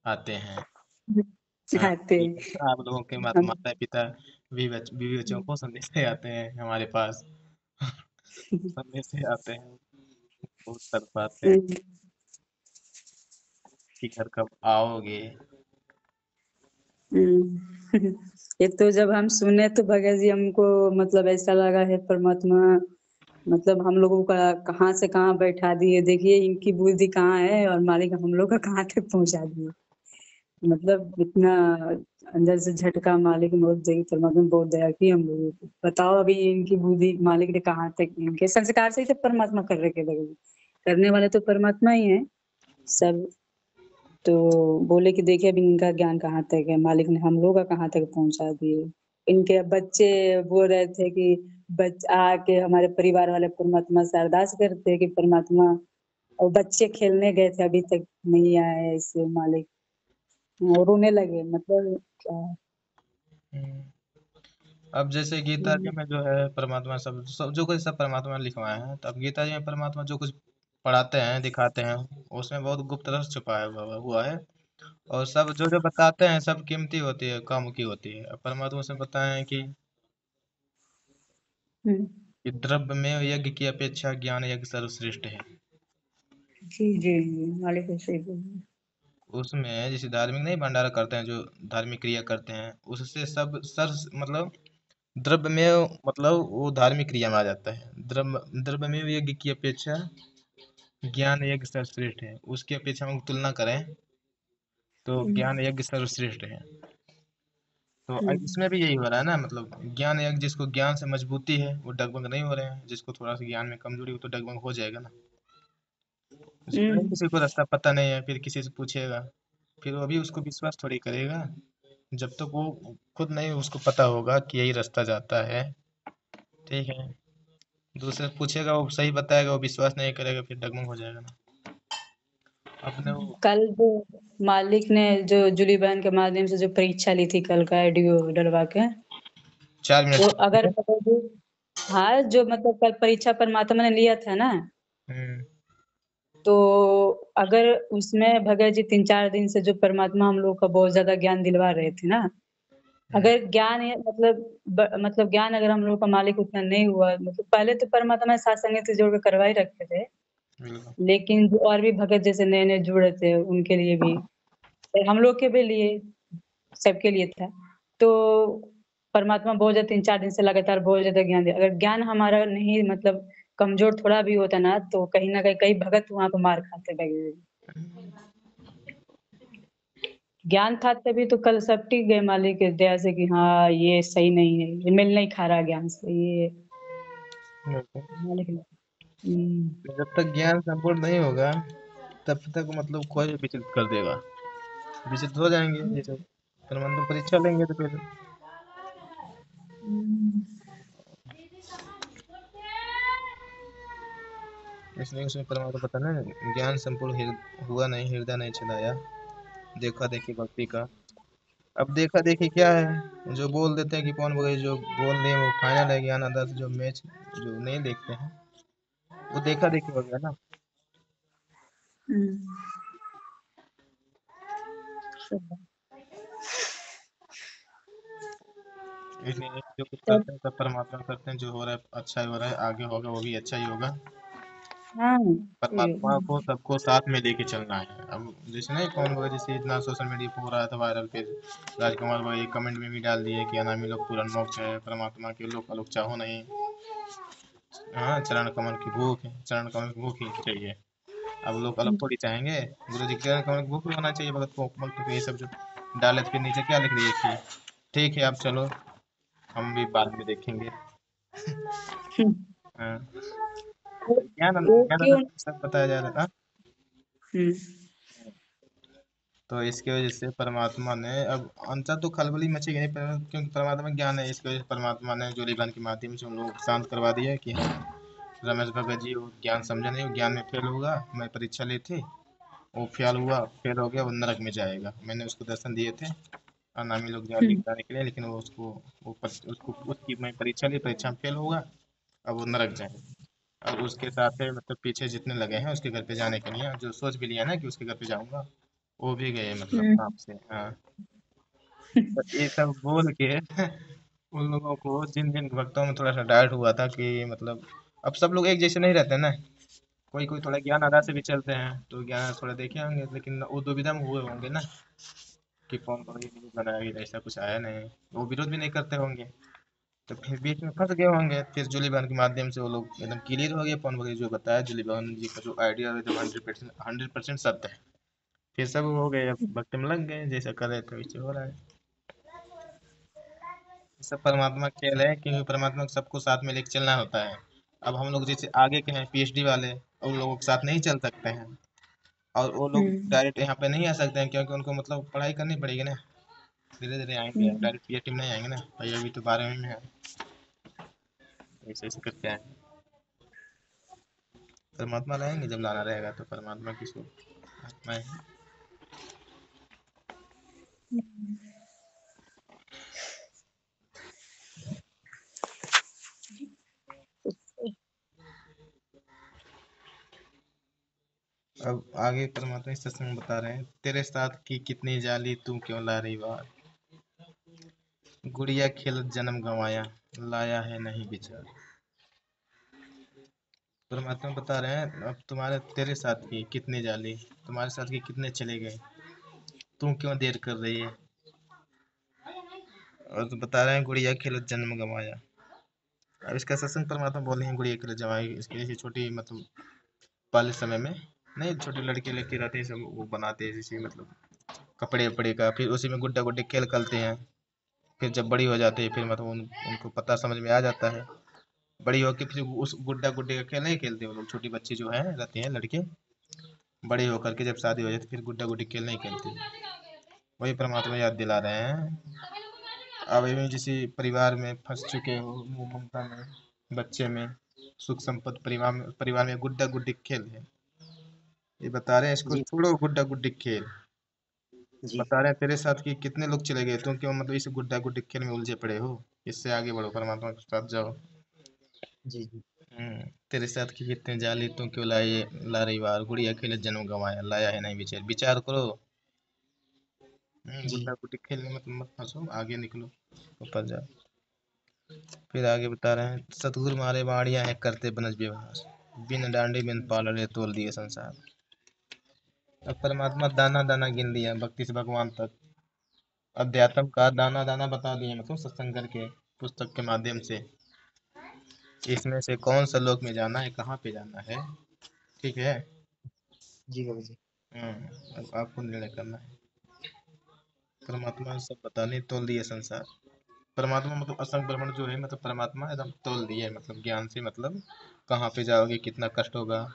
आते हैं। हाँ, आते आप लोगों के हम। माता पिता बीवी बच्चों को संदेश आते हैं हमारे पास। संदेश आते हैं, बहुत तड़पाते हैं कि घर कब आओगे। ये तो जब हम सुने तो भगत जी हमको मतलब ऐसा लगा है परमात्मा मतलब हम लोगों का कहाँ से कहाँ बैठा दिए, देखिए इनकी बुद्धि कहाँ है और मालिक हम लोग का कहाँ तक पहुंचा दिए। मतलब इतना अंदर से झटका मालिक ने बहुत दया, परमात्मा ने बहुत दया की हम लोगों को। बताओ अभी इनकी बुद्धि मालिक ने कहाँ तक, इनके संस्कार से ही तो परमात्मा कर रखे लगे, करने वाले तो परमात्मा ही है सब। तो बोले कि देखिए अभी इनका ज्ञान कहाँ तक है, मालिक ने हम लोग का कहाँ तक पहुंचा दिए। इनके बच्चे बोल रहे थे कि आके हमारे परिवार वाले परमात्मा से अरदास करते हैं कि परमात्मा, और बच्चे खेलने गए थे अभी तक नहीं आए ऐसे मालिक, और रोने लगे मतलब क्या। हम्म। अब जैसे गीता जी में जो है परमात्मा सब जो कुछ सब परमात्मा ने लिखवाए हैं, तो अब गीता जी में परमात्मा जो कुछ पढ़ाते हैं दिखाते हैं उसमें बहुत गुप्त रस छुपाया हुआ है। और सब जो जो बताते हैं सब कीमती होती है, काम की होती है। अब परमात्मा से बताए हैं हम्म। कि द्रव्य में यज्ञ की अपेक्षा ज्ञान यज्ञ सर्वश्रेष्ठ है। जी जी जी, मालिक सही बोल उसमें जैसे धार्मिक नहीं भंडारा करते हैं, जो धार्मिक क्रिया करते हैं उससे सब सर मतलब द्रव्य में मतलब वो धार्मिक क्रिया में आ जाता है। द्रव्य में यज्ञ की अपेक्षा ज्ञान यज्ञ सर्वश्रेष्ठ है। उसकी अपेक्षा हम तुलना करें तो ज्ञान यज्ञ सर्वश्रेष्ठ है। तो इसमें भी यही हो रहा है ना, मतलब ज्ञान यज्ञ जिसको ज्ञान से मजबूती है वो डगमग नहीं हो रहे हैं, जिसको थोड़ा सा ज्ञान में कमजोरी हो तो डगमग हो जाएगा ना। उसको नहीं, किसी को रास्ता पता नहीं है फिर किसी से पूछेगा, फिर वो भी उसको विश्वास थोड़ी करेगा जब तक वो खुद नहीं उसको पता होगा कि यही रास्ता जाता है। ठीक है, दूसरे से पूछेगा वो सही बताएगा, वो विश्वास नहीं करेगा, फिर डगमग हो जाएगा ना अपने वो। कल जो मालिक ने जो जूली बहन के माध्यम से जो परीक्षा ली थी कल का ऑडियो डलवा के, 4 मिनट तो अगर के। हाँ जो मतलब कल परीक्षा परमात्मा ने लिया था ना, हम्म। तो अगर उसमें भगत जी 3-4 दिन से जो परमात्मा हम लोग का बहुत ज्यादा ज्ञान दिलवा रहे थे ना, हम्म। अगर ज्ञान मतलब ज्ञान अगर हम लोग का मालिक उतना नहीं हुआ, मतलब पहले तो परमात्मा साथ संगत से जोड़ के करवा ही रखे थे, बिल्कुल। लेकिन जो और भी भगत जैसे नए नए जुड़े थे उनके लिए भी, हम लोग के भी लिए, सबके लिए था। तो परमात्मा बहुत ज्यादा 3-4 दिन से लगातार बहुत ज्यादा ज्ञान दिया। अगर ज्ञान हमारा नहीं मतलब कमजोर थोड़ा भी होता ना, तो कहीं ना कहीं कई भगत वहां पे मार खाते लगे। ज्ञान था तभी तो कल सब टिक गए मालिक की दया से कि हाँ ये सही नहीं है, ये मिल नहीं खा रहा ज्ञान से ये बिल्कुल। मालिक ने। जब तक ज्ञान संपूर्ण नहीं होगा तब तक मतलब कोई भी विचलित कर देगा, विचलित हो जाएंगे। जैसे परमात्मा परीक्षा लेंगे तो फिर इसलिए उसमें परमात्मा पता ना, ज्ञान संपूर्ण हुआ नहीं, हृदय नहीं छुड़ाया, देखा देखी भक्ति का। अब देखा देखी क्या है, जो बोल देते हैं कि कौन बोले, जो बोल रहे हैं वो फाइनल है ज्ञान, अदर्स जो मैच जो नहीं देखते हैं वो देखा देखी हो गया ना। इसलिए जो कुछ तब करते हैं सब परमात्मा करते हैं, जो हो रहा है अच्छा ही हो रहा है, आगे होगा वो भी अच्छा ही होगा। हाँ परमात्मा को सबको साथ में लेके चलना है। अब जैसे नहीं फोन वगैरह, जैसे इतना सोशल मीडिया पे हो रहा था वायरल, फिर राजकुमार भाई कमेंट में भी डाल दिए कि अनामी लोग पूर्ण मोक्ष है, परमात्मा के लोग लोग चाहो नहीं। हाँ, चरण कमल की भूख है, चरण कमल की भूख ही चाहिए। अब लोग अलग थोड़ी चाहेंगे। गुरु जी के चरण कमल की भूख भी होना चाहिए भगत को। भक्त को ये सब जो डाले थे, फिर नीचे क्या लिख दिए कि ठीक है अब चलो, हम भी बाद में देखेंगे। हाँ, ज्ञान वो ज्ञान क्यों? सब बताया जा रहा था। हम्म तो इसकी वजह से परमात्मा ने अब अंतर तो खलबली मची गई, क्योंकि परमात्मा ज्ञान है। इसकी वजह से परमात्मा ने जोलीबान के माध्यम से उन लोगों को शांत करवा दिया कि हाँ, रमेश भगत जी वो ज्ञान समझा नहीं, वो ज्ञान में फेल होगा। मैं परीक्षा ली थी, वो फेल हो गया, वो नरक में जाएगा। मैंने उसको दर्शन दिए थे अनामी लोग जाने के लिए, लेकिन वो उसको उसको उसकी मैं परीक्षा ली, परीक्षा में फेल होगा, अब वो नरक जाएगा। अब उसके साथ है मतलब पीछे जितने लगे हैं उसके घर पे जाने के लिए, जो सोच भी लिया ना कि उसके घर पे जाऊंगा, वो भी गए मतलब हम्म काम से। हाँ, तो ये सब बोल के उन लोगों को, जिन जिन भक्तों में थोड़ा सा डाउट हुआ था कि मतलब अब सब लोग एक जैसे नहीं रहते ना, कोई कोई थोड़ा ज्ञान आधार से भी चलते हैं, तो ज्ञान थोड़ा देखे होंगे, लेकिन वो दुविधा में हुए होंगे ना कि कौन कौन ये न्यूज़ बनाया, ये ऐसा कुछ आया नहीं, वो विरोध भी नहीं करते होंगे। तो फिर बीच में फंस गए होंगे। फिर जूली बहन के माध्यम से वो लोग एकदम क्लियर हो गए, कौन वगैरह जो बताया जूली बहन जी का जो आइडिया है, एकदम 100% सत्य है। फिर सब हो गए, अब भक्ति में लग गए, जैसा कर रहे थे वैसे हो रहा है। सब परमात्मा खेल है, क्योंकि परमात्मा को सबको साथ में लेके चलना होता है। अब हम लोग जैसे आगे के हैं पीएचडी वाले, उन लोगों के साथ नहीं चल सकते हैं, और वो लोग हम्म डायरेक्ट यहाँ पे नहीं आ सकते हैं, क्योंकि उनको मतलब पढ़ाई करनी पड़ेगी ना। धीरे धीरे आएंगे, हम्म डायरेक्ट पीएचडी में नहीं आएंगे ना भाई, अभी तो 12वीं में है। ऐसे ऐसे करके आएंगे। परमात्मा लाएंगे जब लाना रहेगा, तो परमात्मा की स्वरूप आत्मा है। अब आगे परमात्मा इस सत्संग में बता रहे हैं, तेरे साथ की कितनी जाली तू क्यों ला रही बात, गुड़िया खेलत जन्म गंवाया, लाया है नहीं विचार। परमात्मा बता रहे हैं अब तुम्हारे तेरे साथ की कितनी जाली, तुम्हारे साथ के कितने चले गए, तू क्यों देर कर रही है। और तो बता रहे हैं गुड़िया खेलत जन्म गंवाया। अब इसका सत्संग परमात्मा बोले हैं, गुड़िया खेलत जमाई, इसके जैसे छोटी मतलब पहले समय में नहीं, छोटी लड़की लड़की रहती है सब, वो बनाते हैं जैसे मतलब कपड़े वपड़े का, फिर उसी में गुड्डा गुड्डी खेल करते हैं। फिर जब बड़ी हो जाती है, फिर मतलब उनको पता समझ में आ जाता है, बड़ी होकर फिर उस गुड्डा गुड्डी का खेल नहीं खेलते वो लोग। छोटी बच्ची जो है रहती हैं लड़के, बड़े होकर के जब शादी हो जाती है फिर गुड्डा गुड्डी खेल नहीं खेलती। वही परमात्मा याद दिला रहे हैं। अब अभी किसी परिवार में फंस चुके हो, मोह ममता में, बच्चे में, सुख संपत्ति, परिवार में गुड्डा गुड्डी खेल है, ये बता रहे हैं इसको जी छोड़ो गुड्डा गुड्डी खेल। जी बता रहे हैं तेरे साथ कि कितने लोग चले गए, तुम क्यों मतलब इस गुड्डा गुड्डी खेल में उलझे पड़े हो, इससे आगे बढ़ो, परमात्मा के साथ जाओ। जी जी तेरे साथ की कितने जाली तू क्यों लाए, ला रही बार, गुड़िया खेले जन्म गंवाया, लाया है नहीं विचार, विचार करो। जी गुड्डा गुड्डी खेलने में तुम मत फंसो, आगे निकलो, ऊपर जाओ। फिर आगे बता रहे हैं, सतगुरु मारे बाड़ियां हैं करते बनज व्यवहार, बिन डांडी बिन पालने तोल दिए संसार। अब परमात्मा दाना दाना गिन दिया भक्ति से भगवान तक, अध्यात्म का दाना दाना बता दिए, मतलब सत्संग करके, पुस्तक के माध्यम से, इसमें से कौन सा लोक में जाना है, कहाँ पे जाना है। ठीक है। जी बाबा जी। अब आपको निर्णय करना है। परमात्मा ने सब बताने तोल दिए संसार। परमात्मा मतलब असंग ब्रह्मण जो है, मतलब परमात्मा एकदम तोल दिए, मतलब ज्ञान से, मतलब कहाँ पे जाओगे, कितना कष्ट होगा,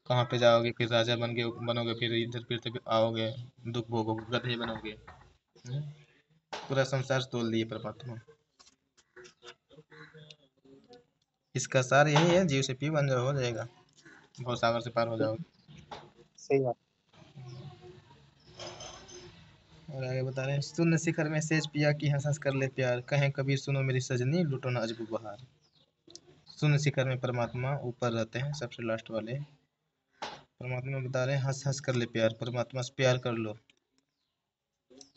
कहाँ पे जाओगे, फिर राजा बनोगे, फिर इधर फिर आओगे, दुख भोगोगे, गधे बनोगे। हम्म, पूरा संसार तोल दिए परमात्मा। इसका सार यही है, जीव से पी बन जाओ, हो जाएगा, भव सागर से पार हो जाओगे। सही बात। और आगे बता रहे हैं, सुन शिखर में सेज पिया की हंस हंस कर ले प्यार, कहें कबीर सुनो मेरी सजनी लुटो ना अजबू बहार। सुन शिखर में परमात्मा ऊपर रहते हैं, सबसे लास्ट वाले। परमात्मा बता रहे हैं हंस हंस कर ले प्यार, परमात्मा से प्यार कर लो,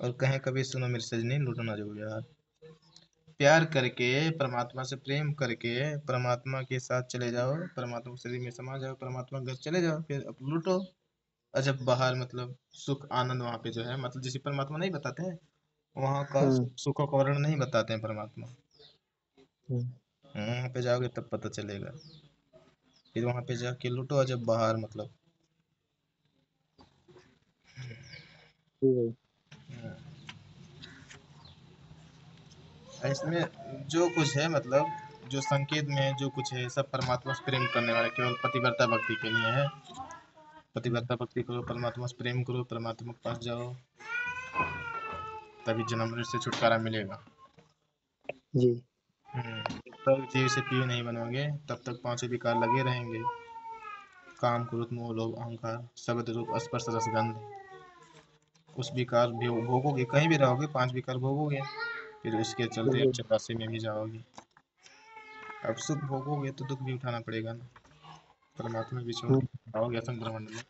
और कहें कबीर सुनो मेरी सजनी लुटो ना अजबू बहार। प्यार करके, परमात्मा से प्रेम करके परमात्मा के साथ चले जाओ, परमात्मा के शरीर में समा जाओ, परमात्मा के घर चले जाओ, फिर अब लूटो। और जब बाहर मतलब सुख आनंद वहां पे जो है, मतलब जिसे परमात्मा नहीं बताते हैं, वहां का हम्म सुखों का वर्णन नहीं बताते हैं परमात्मा। हम्म, वहां पे जाओगे तब पता चलेगा। फिर वहां पे जाके लूटो, और जब बाहर मतलब जी भाई। इसमें जो कुछ है मतलब जो संकेत में है, जो कुछ है, सब परमात्मा से प्रेम करने वाले केवल पतिव्रता भक्ति के लिए है। हम्म, पतिव्रता भक्ति करो, परमात्मा से प्रेम करो, परमात्मा के पास जाओ, तभी जन्म मृत्यु से छुटकारा मिलेगा। जी जब तक जीव से पीव नहीं बनोगे तब तक पांचों विकार लगे रहेंगे। काम, क्रोध, मोह, लोभ, अहंकार, शब्द, रूप, स्पर्श, रसगंध। उस विकार भी भोगोगे, कहीं भी रहोगे पांच विकार भोगोगे, फिर उसके चलते बिल्कुल। चौरासी में भी जाओगे। अब सुख भोगोगे तो दुख भी उठाना पड़ेगा ना, परमात्मा भी छोड़ हम्म, के आओगे असंग ब्रह्मांड में।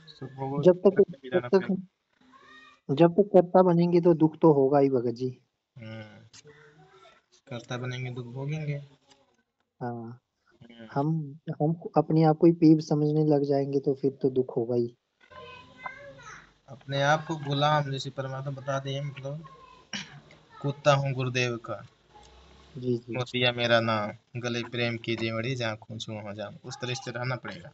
सुख भोगोगे जब तो तक नरक में भी जब जाना तक पड़ेगा। जब तक कर्ता बनेंगे तो दुख तो होगा ही भगत जी। हम्म कर्ता बनेंगे दुख भोगेंगे। हाँ, हम्म, हम हम अपने आप को ही पीर समझने लग जाएंगे तो फिर तो दुख होगा ही। अपने आप को गुलाम, जैसे परमात्मा बता दिए मतलब कुत्ता हूँ गुरुदेव का, जी जी। मोतिया मेरा नाम, गले प्रेम की जेवड़ी, जहाँ खूंचू वहाँ जाऊँ, उस तरह से रहना पड़ेगा।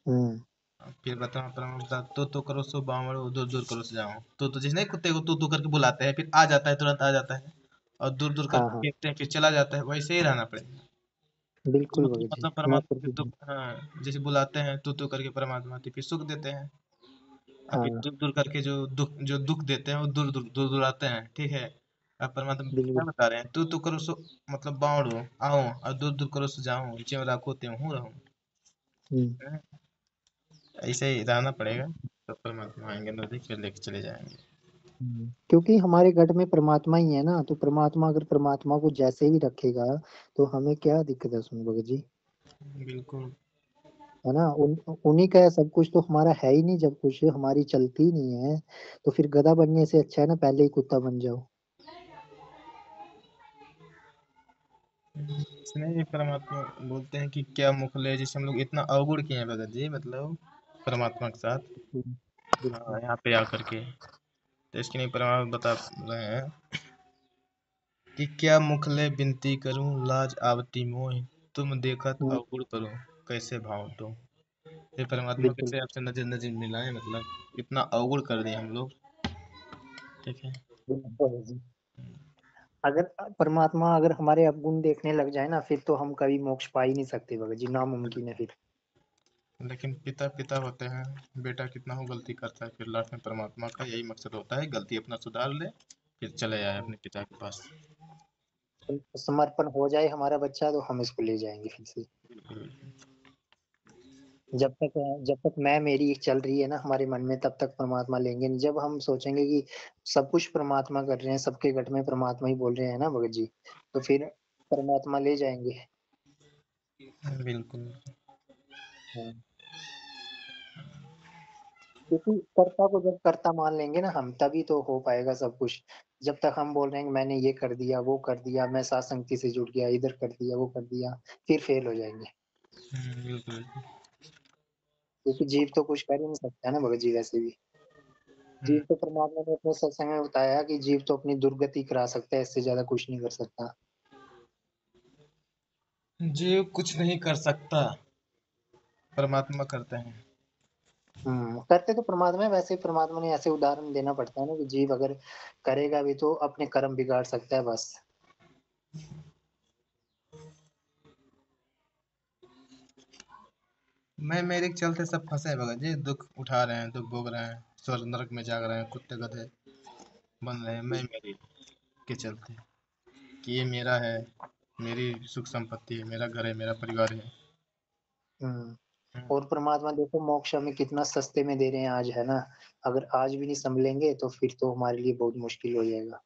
हम्म फिर बताओ परमात्मा तो करो सो बावड़ो, दूर दूर करो सो जाओ। तो जिस नहीं कुत्ते को तू करके बुलाते हैं, फिर आ जाता है, तुरंत आ जाता है, और दूर दूर हाँ करके हाँ, फेंकते हैं, फिर चला जाता है, वैसे ही रहना पड़ेगा। बिल्कुल मतलब भगत जी, मतलब मैं परमात्मा कर फिर दुख, दूंगा। हाँ जैसे बुलाते हैं तू करके परमात्मा, तो फिर सुख देते हैं। और फिर हाँ दूर दूर करके जो दुख देते हैं वो दूर दूर दूर दूर आते हैं, ठीक है। अब परमात्मा क्या बिल्कुल। बता रहे हैं, तू करो सो मतलब बावड़ो आओ, और दूर दूर करो सो जाऊं, ज्यों राखो त्यों हूँ रहूं। हम्म हैं? ऐसे ही रहना पड़ेगा, तो परमात्मा आएंगे नजदीक, फिर लेके चले जाएंगे। क्योंकि हमारे गढ़ में परमात्मा ही है ना, तो परमात्मा अगर परमात्मा को जैसे ही रखेगा तो हमें क्या दिक्कत है उसमें भगत जी। बिल्कुल। है ना, उन्हीं का है सब कुछ, तो हमारा है ही नहीं, जब कुछ हमारी चलती ही नहीं है तो फिर गधा बनने से अच्छा है ना पहले ही कुत्ता बन जाओ। इसमें भी परमात्मा बोलते हैं कि क्या मुखले, जैसे हम लोग इतना अवगुण किए हैं भगत जी, मतलब परमात्मा के साथ, हाँ, बिल्कुल। यहाँ पे आकर के, तो इसके लिए परमात्मा बता रहे हैं कि क्या मुखले बिनती करूं, लाज आवती मोह, तुम देखत हम्म, अवगुण करो, कैसे भाव तुम। ये परमात्मा बिल्कुल। कैसे आपसे नजर नजर मिलाए, मतलब इतना अवगुण कर दिए हम लोग, ठीक है। बिल्कुल जी। अगर परमात्मा अगर हमारे अवगुण देखने लग जाए ना फिर तो हम कभी मोक्ष पा ही नहीं सकते भगत जी, नामुमकिन है फिर। लेकिन पिता पिता होते हैं, बेटा कितना हो गलती करता है, फिर लास्ट में परमात्मा का यही मकसद होता है, गलती अपना सुधार ले, फिर चले आए अपने पिता के पास। समर्पण हो जाए हमारा बच्चा तो हम इसको ले जाएंगे फिर से। बिल्कुल। जब तक जब तक मैं मेरी चल रही है ना हमारे मन में तब तक परमात्मा लेंगे नहीं। जब हम सोचेंगे कि सब कुछ परमात्मा कर रहे हैं, सबके गट में परमात्मा ही बोल रहे हैं ना भगत जी, तो फिर परमात्मा ले जाएंगे। बिल्कुल। हाँ। क्योंकि कर्ता को जब कर्ता मान लेंगे ना हम तभी तो हो पाएगा सब कुछ। जब तक हम बोल रहे हैं कि मैंने ये कर दिया वो कर दिया, मैं साथ संगति से जुड़ गया, इधर कर दिया वो कर दिया, फिर फेल हो जाएंगे। बिल्कुल। क्योंकि जीव तो कुछ कर ही नहीं सकता है ना भगत जी वैसे भी। हम्म, जीव तो परमात्मा ने अपने सत्संग में बताया कि जीव तो अपनी दुर्गति करा सकता है, इससे ज्यादा कुछ नहीं कर सकता। जीव कुछ नहीं कर सकता, परमात्मा करते हैं। करते तो परमात्मा है, वैसे ही परमात्मा ने ऐसे उदाहरण देना पड़ता है ना कि जीव अगर करेगा भी तो अपने कर्म बिगाड़ सकता है बस। मैं मेरे के चलते सब फंसे हैं भगत जी, दुख उठा रहे हैं, दुख भोग रहे हैं, स्वर्ग नरक में जाग रहे हैं, कुत्ते गधे बन रहे हैं, मैं मेरी के चलते, कि ये मेरा है, मेरी सुख संपत्ति है, मेरा घर है, मेरा परिवार है। हम्म हम्म, और परमात्मा देखो मोक्ष हमें कितना सस्ते में दे रहे हैं आज, है ना। अगर आज भी नहीं संभलेंगे तो फिर तो हमारे लिए बहुत मुश्किल हो जाएगा।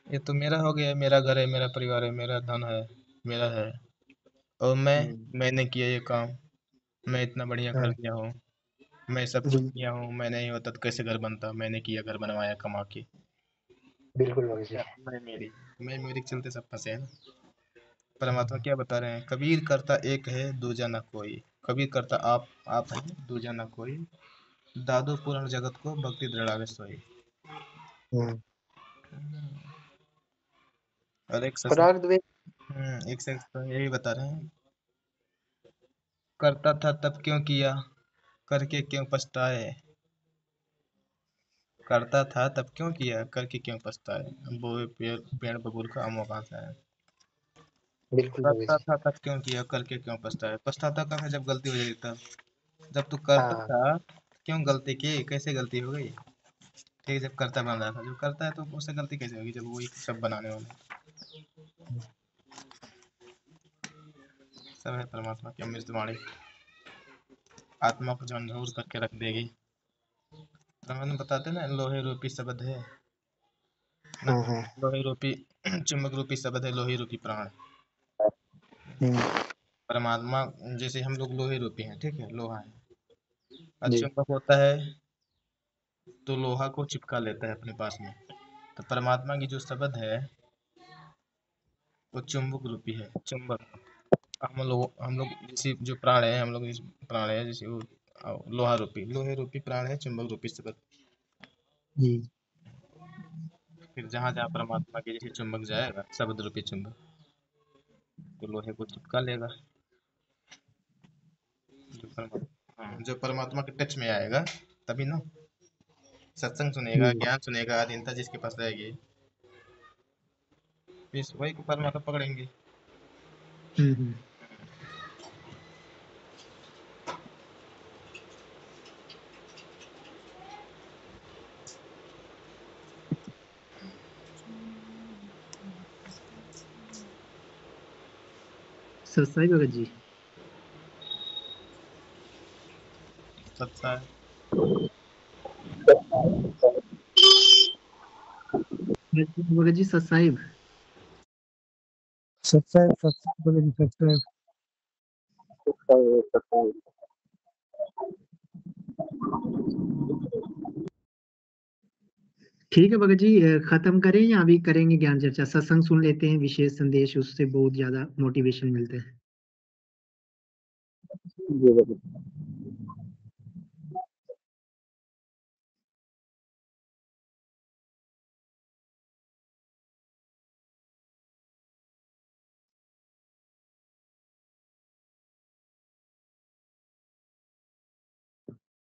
ये तो मेरा हो गया, मेरा घर है, मेरा परिवार है, मेरा धन है, मेरा है, और हम्म मैंने किया ये काम, मैं इतना बढ़िया घर हम्म, दिया हूँ, मैं सब कुछ जी किया हूँ, मैं नहीं होता तो कैसे घर बनता, मैंने किया, घर बनवाया कमा के। बिल्कुल भगत जी। मैं मेरी के चलते सब फंसे हैं ना। परमात्मा क्या बता रहे हैं, कबीर करता एक है दूजा न कोई। कबीर करता आप है दूजा न कोई। दादू पूर्ण जगत को भक्ति दृढ़ावे सोई। हम्म। और एक पराग द्वेष। एक से तो यही बता रहे हैं, करता था तब क्यों किया, करके क्यों पछताए। करता था तब क्यों किया, करके क्यों पछताए। बोए पेड़ बबूल का अमो कहाँ से है। बिल्कुल भगत करता जी। था तब क्यों किया, करके क्यों पछताए। पछताता कब है, जब गलती हो जाती तब। जब तू करता हाँ था क्यों गलती की, कैसे गलती हो गई। ठीक है, जब करता बन रहा था, जो करता है तो उससे गलती कैसे होगी, जब वही सब बनाने वाला सब है। परमात्मा की अमृतवाणी आत्मा को झंझोर करके रख देगी। तो मैंने बताते ना, लोहे रूपी शब्द है ना, हाँ। लोहे रूपी चुंबक रूपी शब्द है, लोहे रूपी प्राण। परमात्मा जैसे हम लोग लोहे रूपी हैं, ठीक है, लोहा है। और जी। चुंबक होता है तो लोहा को चिपका लेता है अपने पास में। तो परमात्मा की जो शब्द है वो चुंबक रूपी है, चुंबक। हम लोग जैसे जो प्राण है, हम लोग प्राण है जैसे वो लोहा रूपी, लोहे रूपी प्राण है, चुंबक रूपी शब्द। जी। फिर जहाँ जहाँ परमात्मा के जैसे चुंबक जाएगा, शब्द रूपी चुंबक, तो लोहे को चिपका लेगा। जो परमात्मा के टच में आएगा तभी ना सत्संग सुनेगा, ज्ञान सुनेगा, अधीनता जिसके पास रहेगी, फिर वही को परमात्मा पकड़ेंगे। सत्साई भगत जी। सत्ता है। भगत जी सत्साहिब। सत्साहिब सत्साहिब भगत जी सत्साहिब। ठीक है भगत जी, खत्म करें या अभी करेंगे ज्ञान चर्चा। सत्संग सुन लेते हैं, विशेष संदेश, उससे बहुत ज्यादा मोटिवेशन मिलता है।